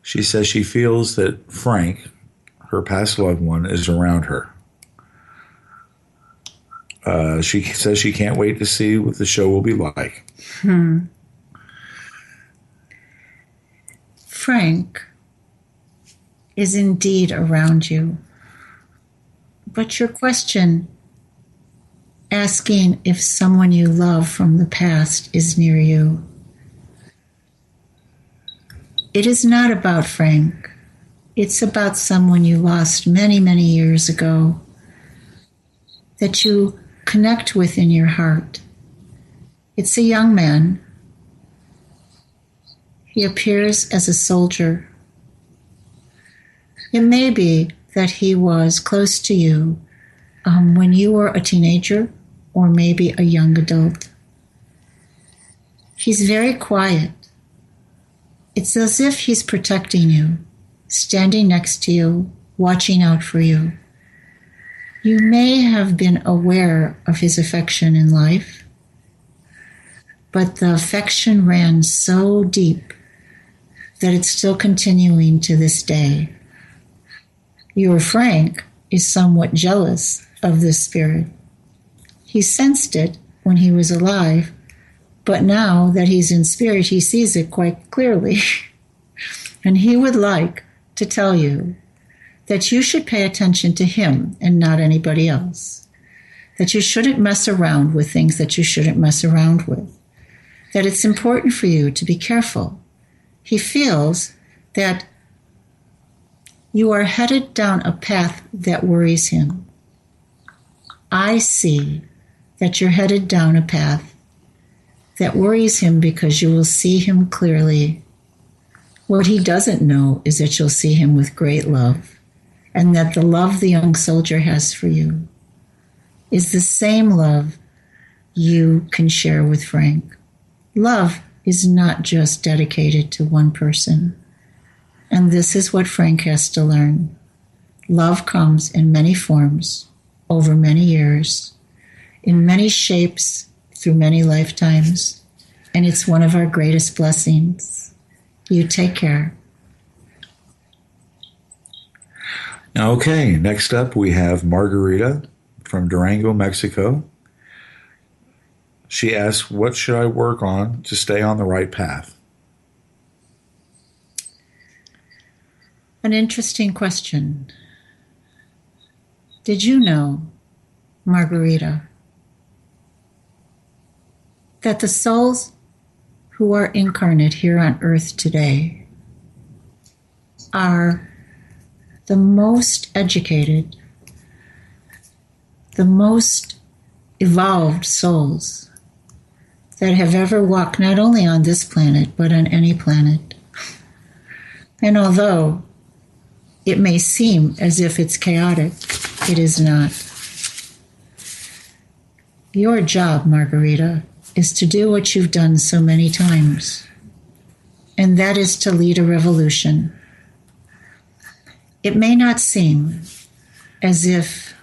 She says she feels that Frank, her past loved one, is around her. She says she can't wait to see what the show will be like. Frank is indeed around you. But your question, asking if someone you love from the past is near you, it is not about Frank. It's about someone you lost many, many years ago that you connect with in your heart. It's a young man. He appears as a soldier. It may be that he was close to you when you were a teenager or maybe a young adult. He's very quiet. It's as if he's protecting you, standing next to you, watching out for you. You may have been aware of his affection in life, but the affection ran so deep that it's still continuing to this day. Your Frank is somewhat jealous of this spirit. He sensed it when he was alive, but now that he's in spirit, he sees it quite clearly. And he would like to tell you that you should pay attention to him and not anybody else. That you shouldn't mess around with things that you shouldn't mess around with. That it's important for you to be careful. He feels that you are headed down a path that worries him. I see that you're headed down a path that worries him because you will see him clearly. What he doesn't know is that you'll see him with great love, and that the love the young soldier has for you is the same love you can share with Frank. Love is not just dedicated to one person. And this is what Frank has to learn. Love comes in many forms, over many years, in many shapes, through many lifetimes. And it's one of our greatest blessings. You take care. Okay, next up we have Margarita from Durango, Mexico. She asks, what should I work on to stay on the right path? An interesting question. Did you know, Margarita, that the souls who are incarnate here on earth today are the most educated, the most evolved souls that have ever walked not only on this planet, but on any planet? And although it may seem as if it's chaotic, it is not. Your job, Margarita, is to do what you've done so many times, and that is to lead a revolution. It may not seem as if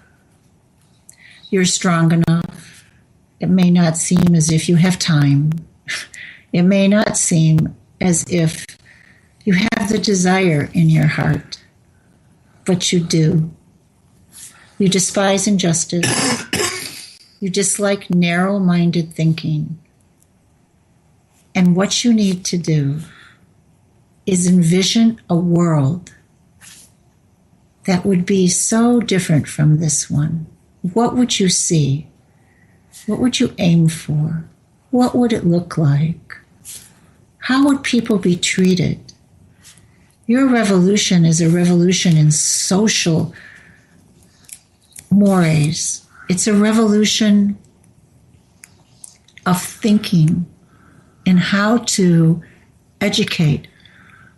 you're strong enough. It may not seem as if you have time. It may not seem as if you have the desire in your heart. But you do. You despise injustice. You dislike narrow-minded thinking. And what you need to do is envision a world that would be so different from this one. What would you see? What would you aim for? What would it look like? How would people be treated? Your revolution is a revolution in social mores. It's a revolution of thinking and how to educate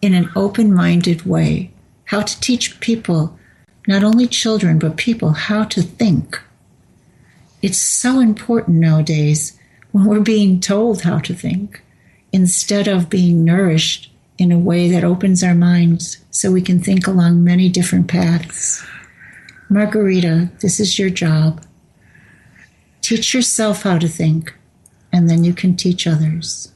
in an open-minded way, how to teach people, not only children, but people, how to think. It's so important nowadays when we're being told how to think instead of being nourished in a way that opens our minds so we can think along many different paths. Margarita, this is your job. Teach yourself how to think, and then you can teach others.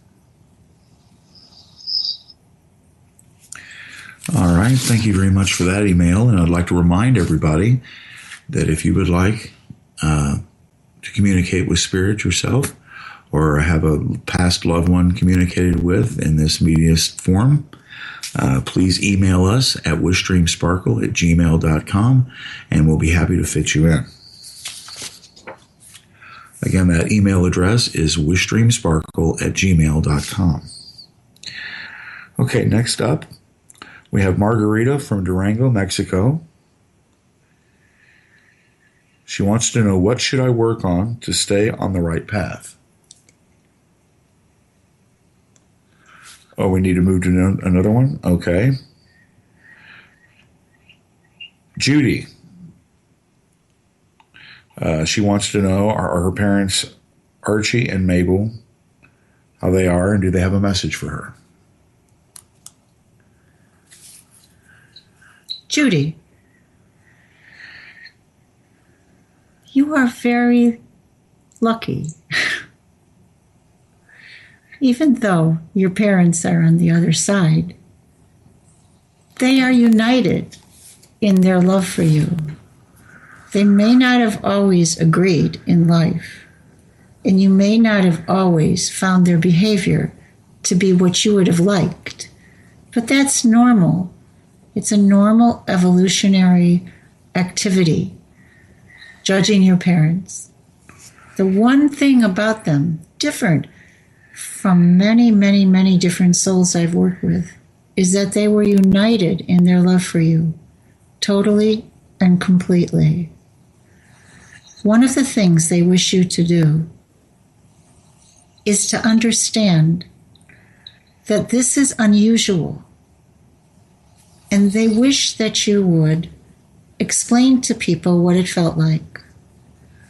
All right, thank you very much for that email, and I'd like to remind everybody that if you would like to communicate with Spirit yourself, or have a past loved one communicated with in this mediast form, please email us at wishdreamsparkle@gmail.com, and we'll be happy to fit you in. Again, that email address is wishdreamsparkle@gmail.com. Okay, next up, we have Margarita from Durango, Mexico. She wants to know, what should I work on to stay on the right path? Oh, we need to move to another one? Okay. Judy. She wants to know, are her parents, Archie and Mabel, how they are, and do they have a message for her? Judy, you are very lucky. Even though your parents are on the other side, they are united in their love for you. They may not have always agreed in life, and you may not have always found their behavior to be what you would have liked, but that's normal. It's a normal evolutionary activity, judging your parents. The one thing about them, different from many, many, many different souls I've worked with, is that they were united in their love for you, totally and completely. One of the things they wish you to do is to understand that this is unusual, and they wish that you would explain to people what it felt like.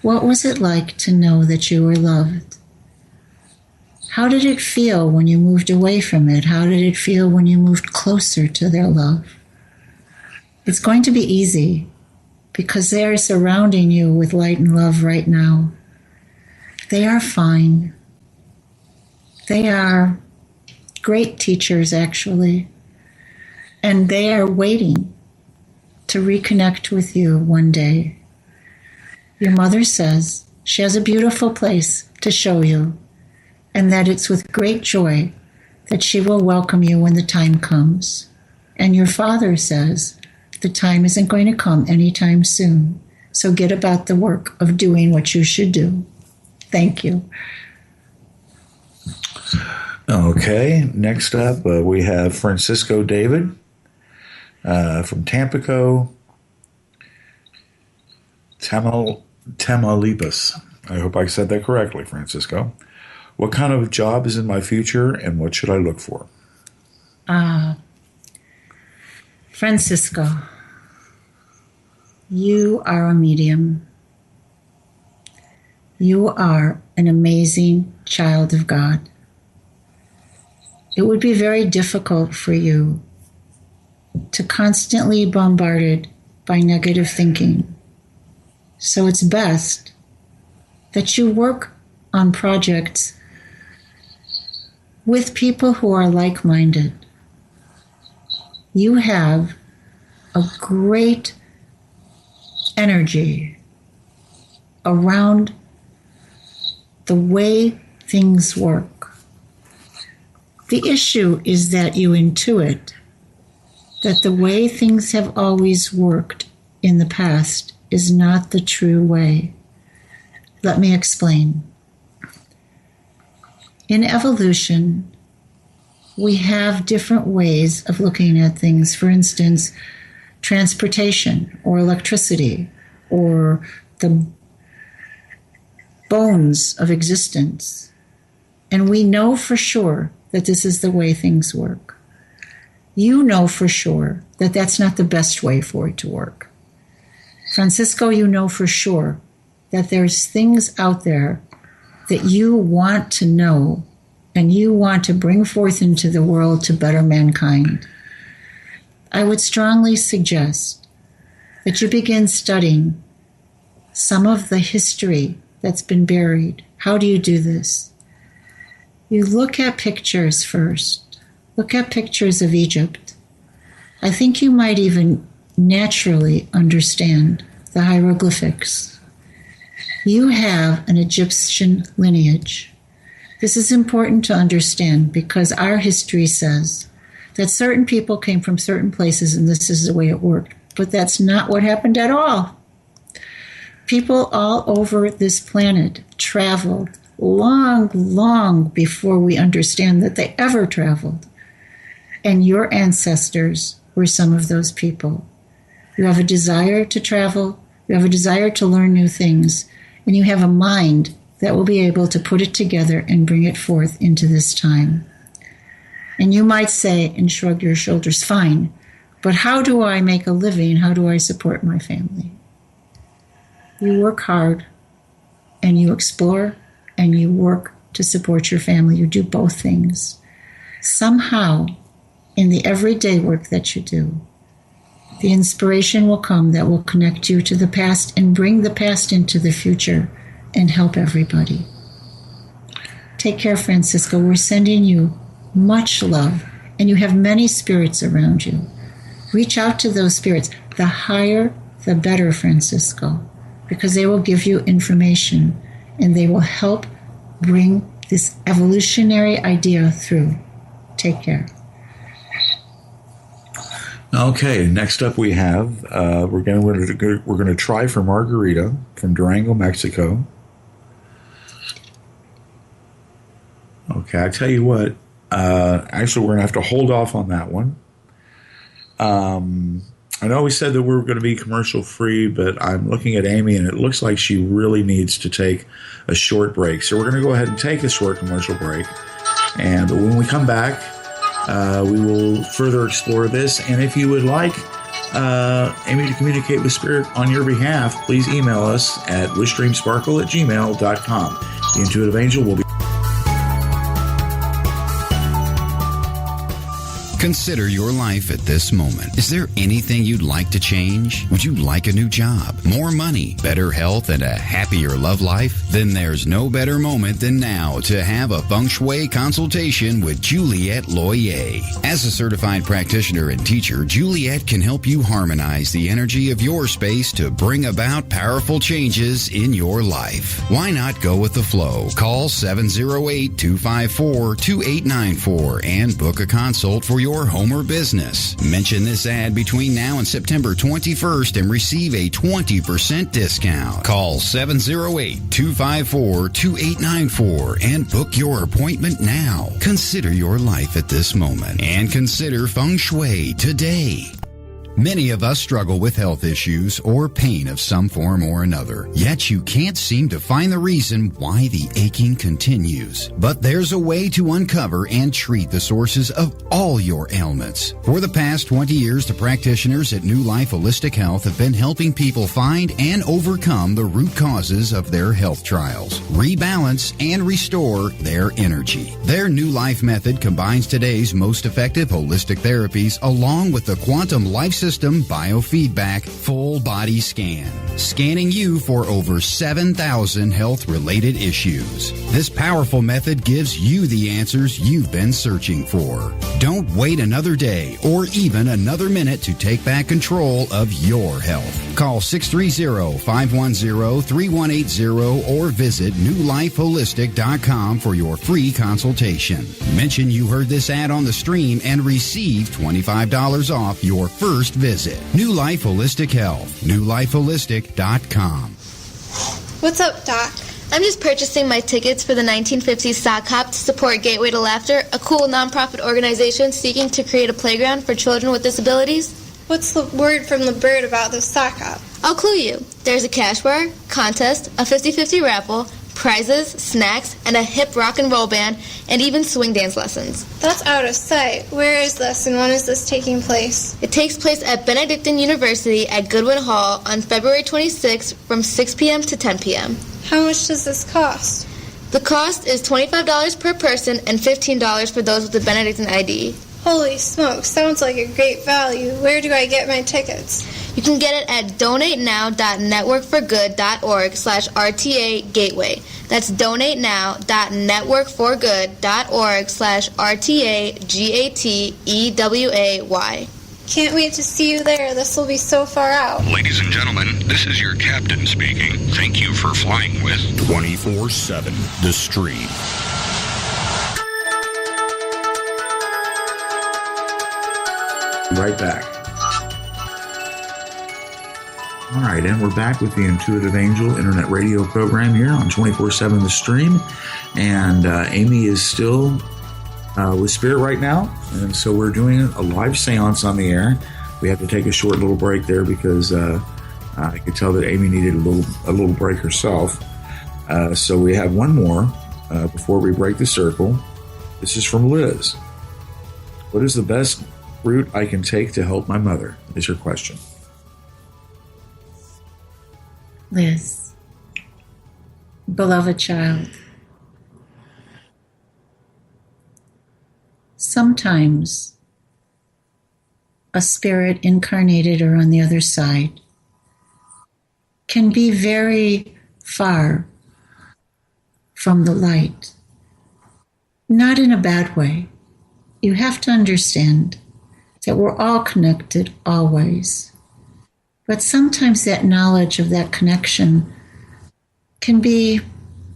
What was it like to know that you were loved? How did it feel when you moved away from it? How did it feel when you moved closer to their love? It's going to be easy because they are surrounding you with light and love right now. They are fine. They are great teachers, actually. And they are waiting to reconnect with you one day. Your mother says she has a beautiful place to show you, and that it's with great joy that she will welcome you when the time comes. And your father says the time isn't going to come anytime soon, so get about the work of doing what you should do. Thank you. Okay, next up we have Francisco David from Tampico, Tamaulipas. I hope I said that correctly, Francisco. What kind of job is in my future, and what should I look for? Francisco, you are a medium. You are an amazing child of God. It would be very difficult for you to constantly be bombarded by negative thinking. So it's best that you work on projects with people who are like-minded. You have a great energy around the way things work. The issue is that you intuit that the way things have always worked in the past is not the true way. Let me explain. In evolution, we have different ways of looking at things. For instance, transportation or electricity or the bones of existence. And we know for sure that this is the way things work. You know for sure that that's not the best way for it to work. Francisco, you know for sure that there's things out there that you want to know and you want to bring forth into the world to better mankind. I would strongly suggest that you begin studying some of the history that's been buried. How do you do this? You look at pictures first. Look at pictures of Egypt. I think you might even naturally understand the hieroglyphics. You have an Egyptian lineage. This is important to understand because our history says that certain people came from certain places and this is the way it worked. But that's not what happened at all. People all over this planet traveled long, long before we understand that they ever traveled. And your ancestors were some of those people. You have a desire to travel, you have a desire to learn new things, and you have a mind that will be able to put it together and bring it forth into this time. And you might say, and shrug your shoulders, fine, but how do I make a living? How do I support my family? You work hard, and you explore, and you work to support your family. You do both things. Somehow, in the everyday work that you do, the inspiration will come that will connect you to the past and bring the past into the future and help everybody. Take care, Francisco. We're sending you much love, and you have many spirits around you. Reach out to those spirits. The higher, the better, Francisco, because they will give you information and they will help bring this evolutionary idea through. Take care. Okay, next up we have we're going to try for Margarita from Durango, Mexico. Okay, I tell you what. Actually, we're going to have to hold off on that one. I know we said that we were going to be commercial free, but I'm looking at Amy, and it looks like she really needs to take a short break. So we're going to go ahead and take a short commercial break. And when we come back, we will further explore this. And if you would like Amy to communicate with Spirit on your behalf, please email us at wishdreamsparkle@gmail.com. The Intuitive Angel will be. Consider your life at this moment. Is there anything you'd like to change? Would you like a new job, more money, better health, and a happier love life? Then there's no better moment than now to have a feng shui consultation with Juliette Loyer. As a certified practitioner and teacher, Juliette can help you harmonize the energy of your space to bring about powerful changes in your life. Why not go with the flow? Call 708-254-2894 and book a consult for your home or business. Mention this ad between now and September 21st and receive a 20% discount. Call 708-254-2894 and book your appointment now. Consider your life at this moment and consider feng shui today. Many of us struggle with health issues or pain of some form or another, yet you can't seem to find the reason why the aching continues. But there's a way to uncover and treat the sources of all your ailments. For the past 20 years, the practitioners at New Life Holistic Health have been helping people find and overcome the root causes of their health trials, rebalance, and restore their energy. Their New Life method combines today's most effective holistic therapies along with the quantum life system biofeedback full body scan, scanning you for over 7,000 health-related issues. This powerful method gives you the answers you've been searching for. Don't wait another day or even another minute to take back control of your health. Call 630-510-3180 or visit newlifeholistic.com for your free consultation. Mention you heard this ad on the stream and receive $25 off your first visit. New Life Holistic Health. newlifeholistic.com. What's up, Doc? I'm just purchasing my tickets for the 1950s sock hop to support Gateway to Laughter, a cool nonprofit organization seeking to create a playground for children with disabilities. What's the word from the bird about the sock hop? I'll clue you. There's a cash bar, contest, a 50-50 raffle, prizes, snacks, and a hip rock and roll band, and even swing dance lessons. That's out of sight. Where is this, and when is this taking place? It takes place at Benedictine University at Goodwin Hall on February 26th from 6 p.m. to 10 p.m. How much does this cost? The cost is $25 per person and $15 for those with a Benedictine ID. Holy smokes, sounds like a great value. Where do I get my tickets? You can get it at donatenow.networkforgood.org/RTA Gateway. That's donatenow.networkforgood.org/RTA GATEWAY. Can't wait to see you there. This will be so far out. Ladies and gentlemen, this is your captain speaking. Thank you for flying with 24/7 The Stream. Right back. All right, and we're back with the Intuitive Angel Internet Radio program here on 24/7 The Stream. And Amy is still with Spirit right now. And so we're doing a live seance on the air. We had to take a short little break there because I could tell that Amy needed a little break herself. So we have one more before we break the circle. This is from Liz. What is the best route I can take to help my mother? Is your question. Liz, beloved child, sometimes a spirit incarnated or on the other side can be very far from the light. Not in a bad way. You have to understand that we're all connected always. But sometimes that knowledge of that connection can be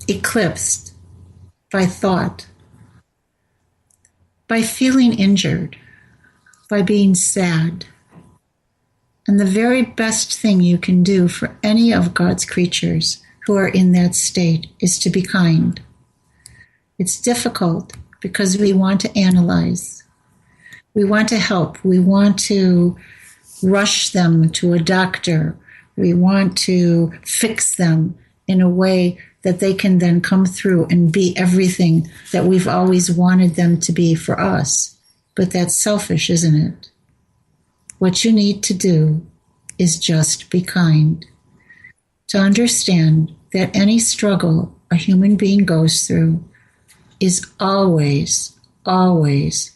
eclipsed by thought, by feeling injured, by being sad. And the very best thing you can do for any of God's creatures who are in that state is to be kind. It's difficult because we want to analyze. We want to help. We want to rush them to a doctor. We want to fix them in a way that they can then come through and be everything that we've always wanted them to be for us. But that's selfish, isn't it? What you need to do is just be kind. To understand that any struggle a human being goes through is always, always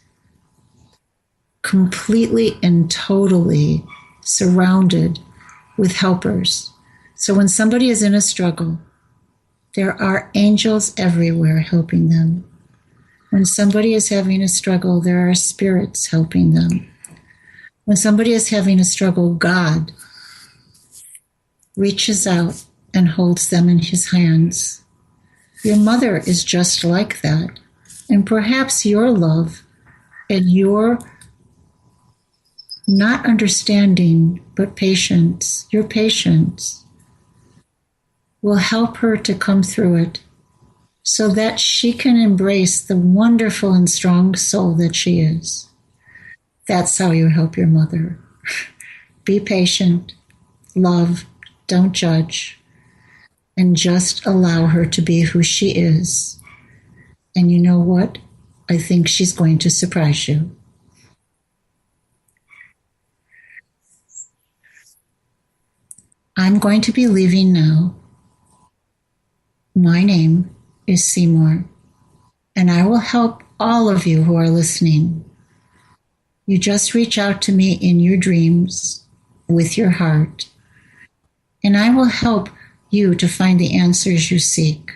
completely and totally surrounded with helpers. So when somebody is in a struggle, there are angels everywhere helping them. When somebody is having a struggle, there are spirits helping them. When somebody is having a struggle, God reaches out and holds them in his hands. Your mother is just like that. And perhaps your love and your not understanding, but patience, your patience will help her to come through it so that she can embrace the wonderful and strong soul that she is. That's how you help your mother. Be patient, love, don't judge, and just allow her to be who she is. And you know what? I think she's going to surprise you. I'm going to be leaving now. My name is Seymour, and I will help all of you who are listening. You just reach out to me in your dreams with your heart, and I will help you to find the answers you seek.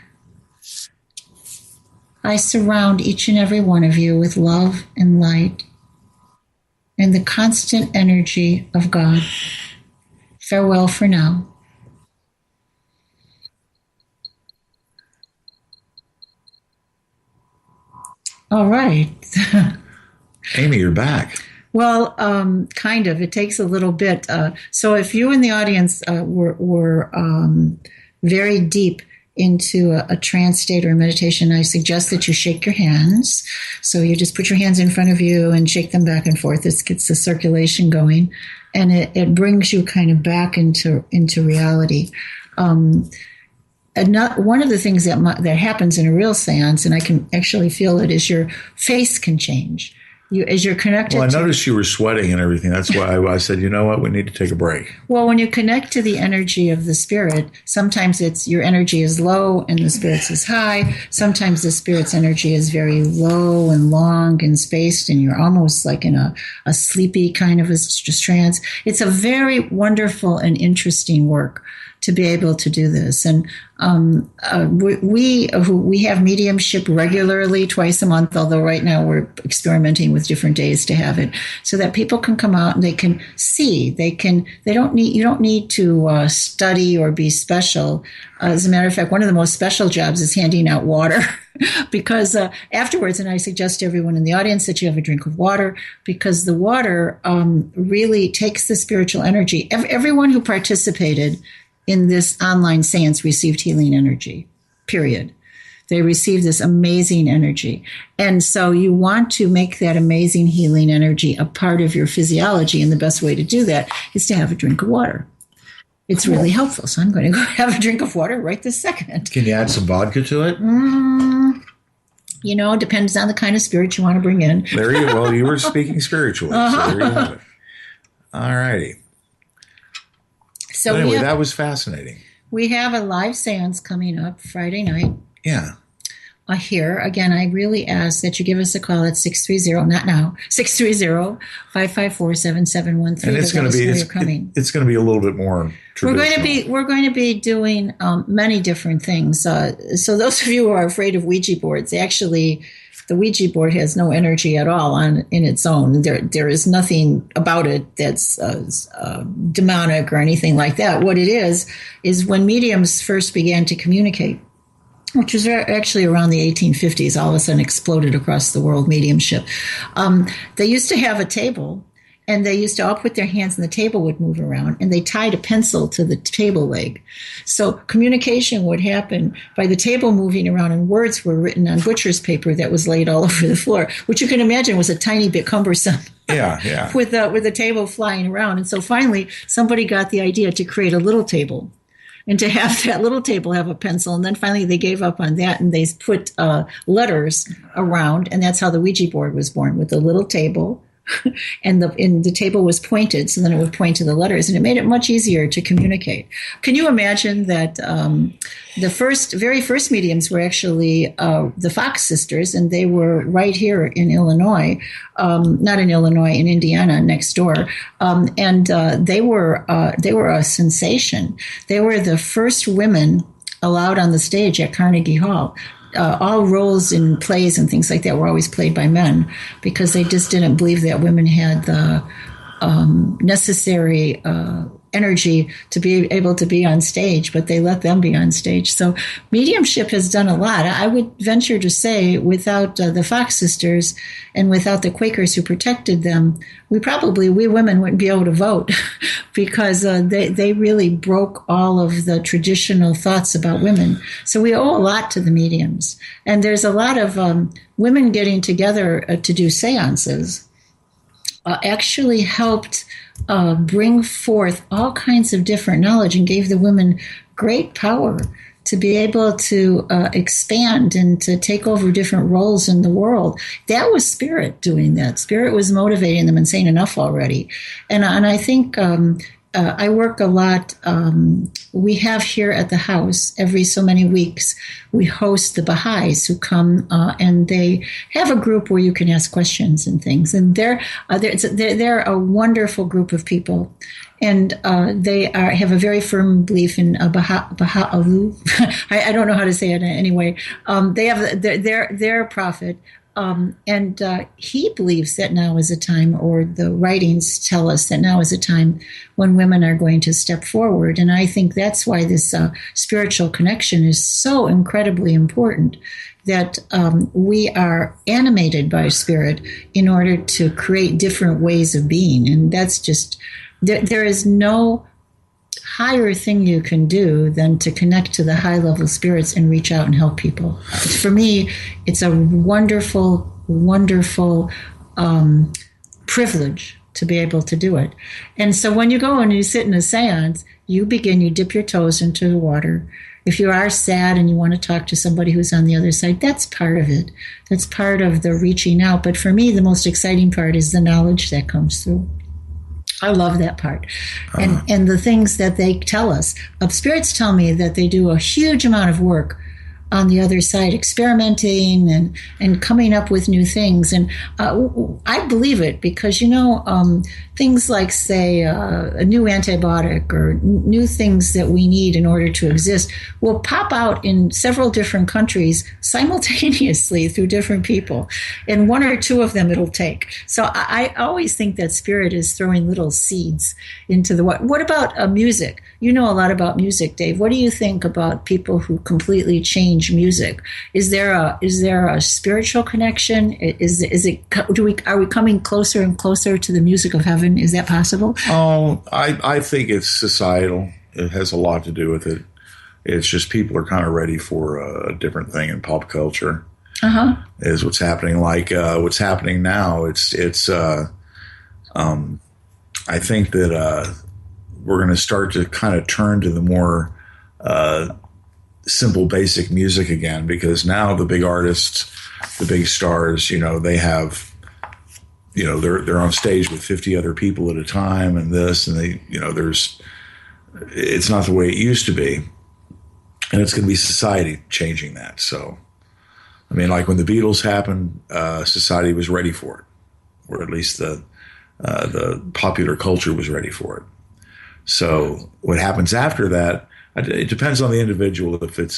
I surround each and every one of you with love and light and the constant energy of God. Farewell for now. All right. Amy, you're back. Well, kind of. It takes a little bit. So if you in the audience were very deep into a trance state or a meditation, I suggest that you shake your hands. So you just put your hands in front of you and shake them back and forth. This gets the circulation going, and it brings you kind of back into reality. And one of the things that happens in a real seance, and I can actually feel it, is your face can change. As you're connected. Well, I noticed you were sweating and everything. That's why I said, you know what, we need to take a break. Well, when you connect to the energy of the spirit, sometimes your energy is low and the spirit's is high. Sometimes the spirit's energy is very low and long and spaced, and you're almost like in a sleepy kind of a trance. It's a very wonderful and interesting work to be able to do this. And we have mediumship regularly twice a month, although right now we're experimenting with different days to have it, so that people can come out and they can see. You don't need to study or be special. As a matter of fact, one of the most special jobs is handing out water because afterwards, and I suggest to everyone in the audience that you have a drink of water, because the water really takes the spiritual energy. Everyone who participated in this online seance received healing energy, period. They received this amazing energy. And so you want to make that amazing healing energy a part of your physiology. And the best way to do that is to have a drink of water. It's really helpful. So I'm going to go have a drink of water right this second. Can you add some vodka to it? Depends on the kind of spirit you want to bring in. There you go. Well, you were speaking spiritually, so there you have it. All righty. So anyway, that was fascinating. We have a live seance coming up Friday night. Yeah. Here. Again, I really ask that you give us a call at 630, not now, 630-554-7713. And it's going to be, it's going to be a little bit more traditional. We're going to be doing many different things. So those of you who are afraid of Ouija boards, actually, the Ouija board has no energy at all in its own. There is nothing about it that's demonic or anything like that. What it is when mediums first began to communicate, which was actually around the 1850s, all of a sudden exploded across the world, mediumship. They used to have a table, and they used to all put their hands, and the table would move around, and they tied a pencil to the table leg. So communication would happen by the table moving around, and words were written on butcher's paper that was laid all over the floor, which you can imagine was a tiny bit cumbersome. Yeah. with the table flying around. And so finally, somebody got the idea to create a little table, and to have that little table have a pencil. And then finally they gave up on that, and they put letters around, and that's how the Ouija board was born, with a little table. And the table was pointed, so then it would point to the letters, and it made it much easier to communicate. Can you imagine that the very first mediums were actually the Fox sisters, and they were right here in Illinois, not in Illinois, in Indiana, next door, and they were a sensation. They were the first women allowed on the stage at Carnegie Hall. All roles in plays and things like that were always played by men, because they just didn't believe that women had the necessary energy to be able to be on stage, but they let them be on stage. So mediumship has done a lot. I would venture to say without the Fox sisters and without the Quakers who protected them, we women wouldn't be able to vote because they really broke all of the traditional thoughts about women. So we owe a lot to the mediums. And there's a lot of women getting together to do seances actually helped bring forth all kinds of different knowledge and gave the women great power to be able to expand and to take over different roles in the world. That was spirit doing that. Spirit was motivating them and saying enough already. And I think I work a lot. We have here at the house every so many weeks, we host the Baha'is who come and they have a group where you can ask questions and things. And they're a wonderful group of people. And they have a very firm belief in Baha'u'llah. I don't know how to say it anyway. They have their prophet. And he believes that now is a time, or the writings tell us that now is a time when women are going to step forward. And I think that's why this spiritual connection is so incredibly important, that we are animated by spirit in order to create different ways of being. And that's just, there is no higher thing you can do than to connect to the high level spirits and reach out and help people. For me, it's a wonderful, wonderful privilege to be able to do it. And so when you go and you sit in a seance, you dip your toes into the water. If you are sad and you want to talk to somebody who's on the other side, that's part of it. That's part of the reaching out. But for me, the most exciting part is the knowledge that comes through. I love that part. And the things that they tell us. Spirits tell me that they do a huge amount of work on the other side, experimenting and coming up with new things. And I believe it because, things like, say, a new antibiotic or new things that we need in order to exist will pop out in several different countries simultaneously through different people. And one or two of them it'll take. So I always think that spirit is throwing little seeds into the water. What about music? You know a lot about music, Dave. What do you think about people who completely change music? Is there a spiritual connection? Are we coming closer and closer to the music of heaven? Is that possible? Oh, I think it's societal. It has a lot to do with it. It's just people are kind of ready for a different thing in pop culture. Is what's happening. Like what's happening now. It's. I think that we're going to start to kind of turn to the more simple, basic music again, because now the big artists the big stars, they have, they're on stage with 50 other people at a time and this, and they, it's not the way it used to be. And it's going to be society changing that. So, I mean, like when the Beatles happened, society was ready for it, or at least the popular culture was ready for it. So what happens after that, it depends on the individual if it's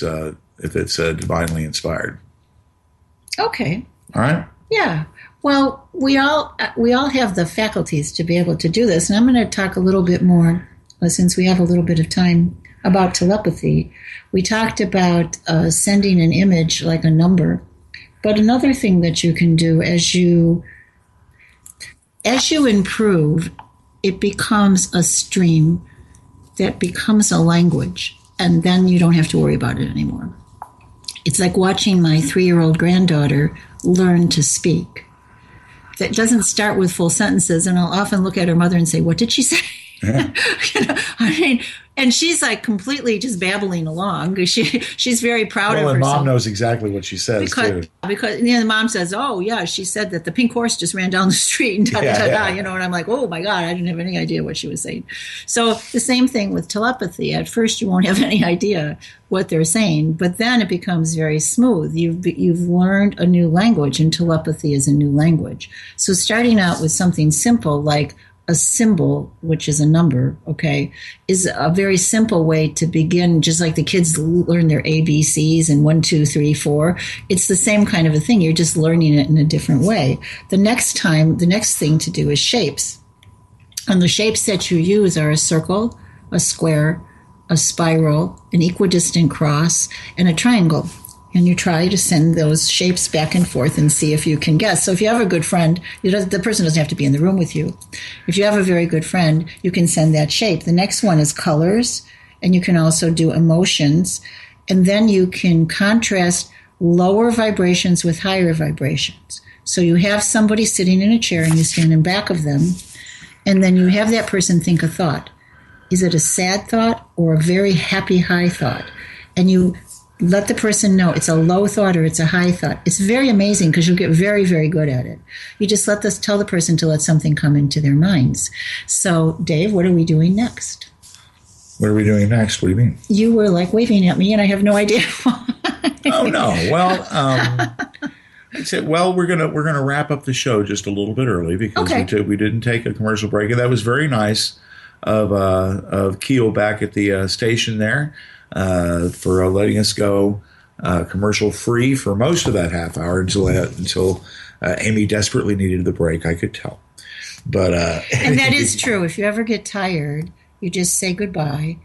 divinely inspired. Okay. All right. Yeah. Well, we all have the faculties to be able to do this, and I'm going to talk a little bit more, since we have a little bit of time, about telepathy. We talked about sending an image like a number, but another thing that you can do as you improve, it becomes a stream that becomes a language, and then you don't have to worry about it anymore. It's like watching my 3-year-old granddaughter learn to speak. That doesn't start with full sentences, and I'll often look at her mother and say, "What did she say?" Yeah. And she's like completely just babbling along because she's very proud of herself. And mom knows exactly what she says too. Because the mom says, "Oh yeah, she said that the pink horse just ran down the street and and I'm like, "Oh my God, I didn't have any idea what she was saying." So the same thing with telepathy. At first, you won't have any idea what they're saying, but then it becomes very smooth. You've learned a new language, and telepathy is a new language. So starting out with something simple like a symbol, which is a number, okay, is a very simple way to begin, just like the kids learn their ABCs and 1, 2, 3, 4. It's the same kind of a thing. You're just learning it in a different way. The next thing to do is shapes. And the shapes that you use are a circle, a square, a spiral, an equidistant cross, and a triangle. And you try to send those shapes back and forth and see if you can guess. So if you have a good friend, the person doesn't have to be in the room with you. If you have a very good friend, you can send that shape. The next one is colors, and you can also do emotions. And then you can contrast lower vibrations with higher vibrations. So you have somebody sitting in a chair and you stand in back of them, and then you have that person think a thought. Is it a sad thought or a very happy high thought? And you let the person know it's a low thought or it's a high thought. It's very amazing because you'll get very, very good at it. You just tell the person to let something come into their minds. So, Dave, what are we doing next? What are we doing next? What do you mean? You were like waving at me, and I have no idea why. Oh no! Well, I said, we're gonna wrap up the show just a little bit early because we didn't take a commercial break, and that was very nice of Keel back at the station there. For letting us go commercial free for most of that half hour until Amy desperately needed the break. I could tell, but and that is true. If you ever get tired, you just say goodbye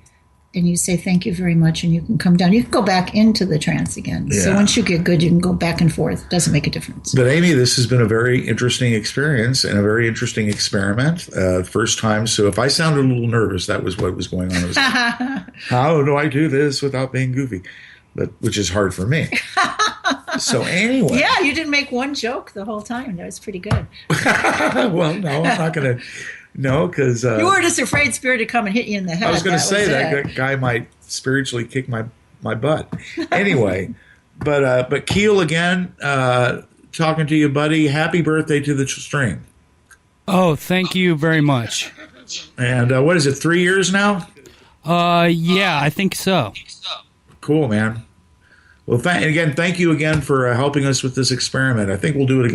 and you say thank you very much, and you can come down. You can go back into the trance again. Yeah. So once you get good, you can go back and forth. It doesn't make a difference. But Amy, this has been a very interesting experience and a very interesting experiment. First time. So if I sounded a little nervous, that was what was going on. I was like, how do I do this without being goofy? Which is hard for me. So anyway. Yeah, you didn't make one joke the whole time. That was pretty good. Well, no, I'm not going to. No, because you were just afraid Spirit to come and hit you in the head. I was going to say that guy might spiritually kick my butt. Anyway, but Keel again, talking to you, buddy. Happy birthday to the stream. Oh, thank you very much. And what is it? 3 years now? Yeah, I think so. Cool, man. Well, thank you again for helping us with this experiment. I think we'll do it again.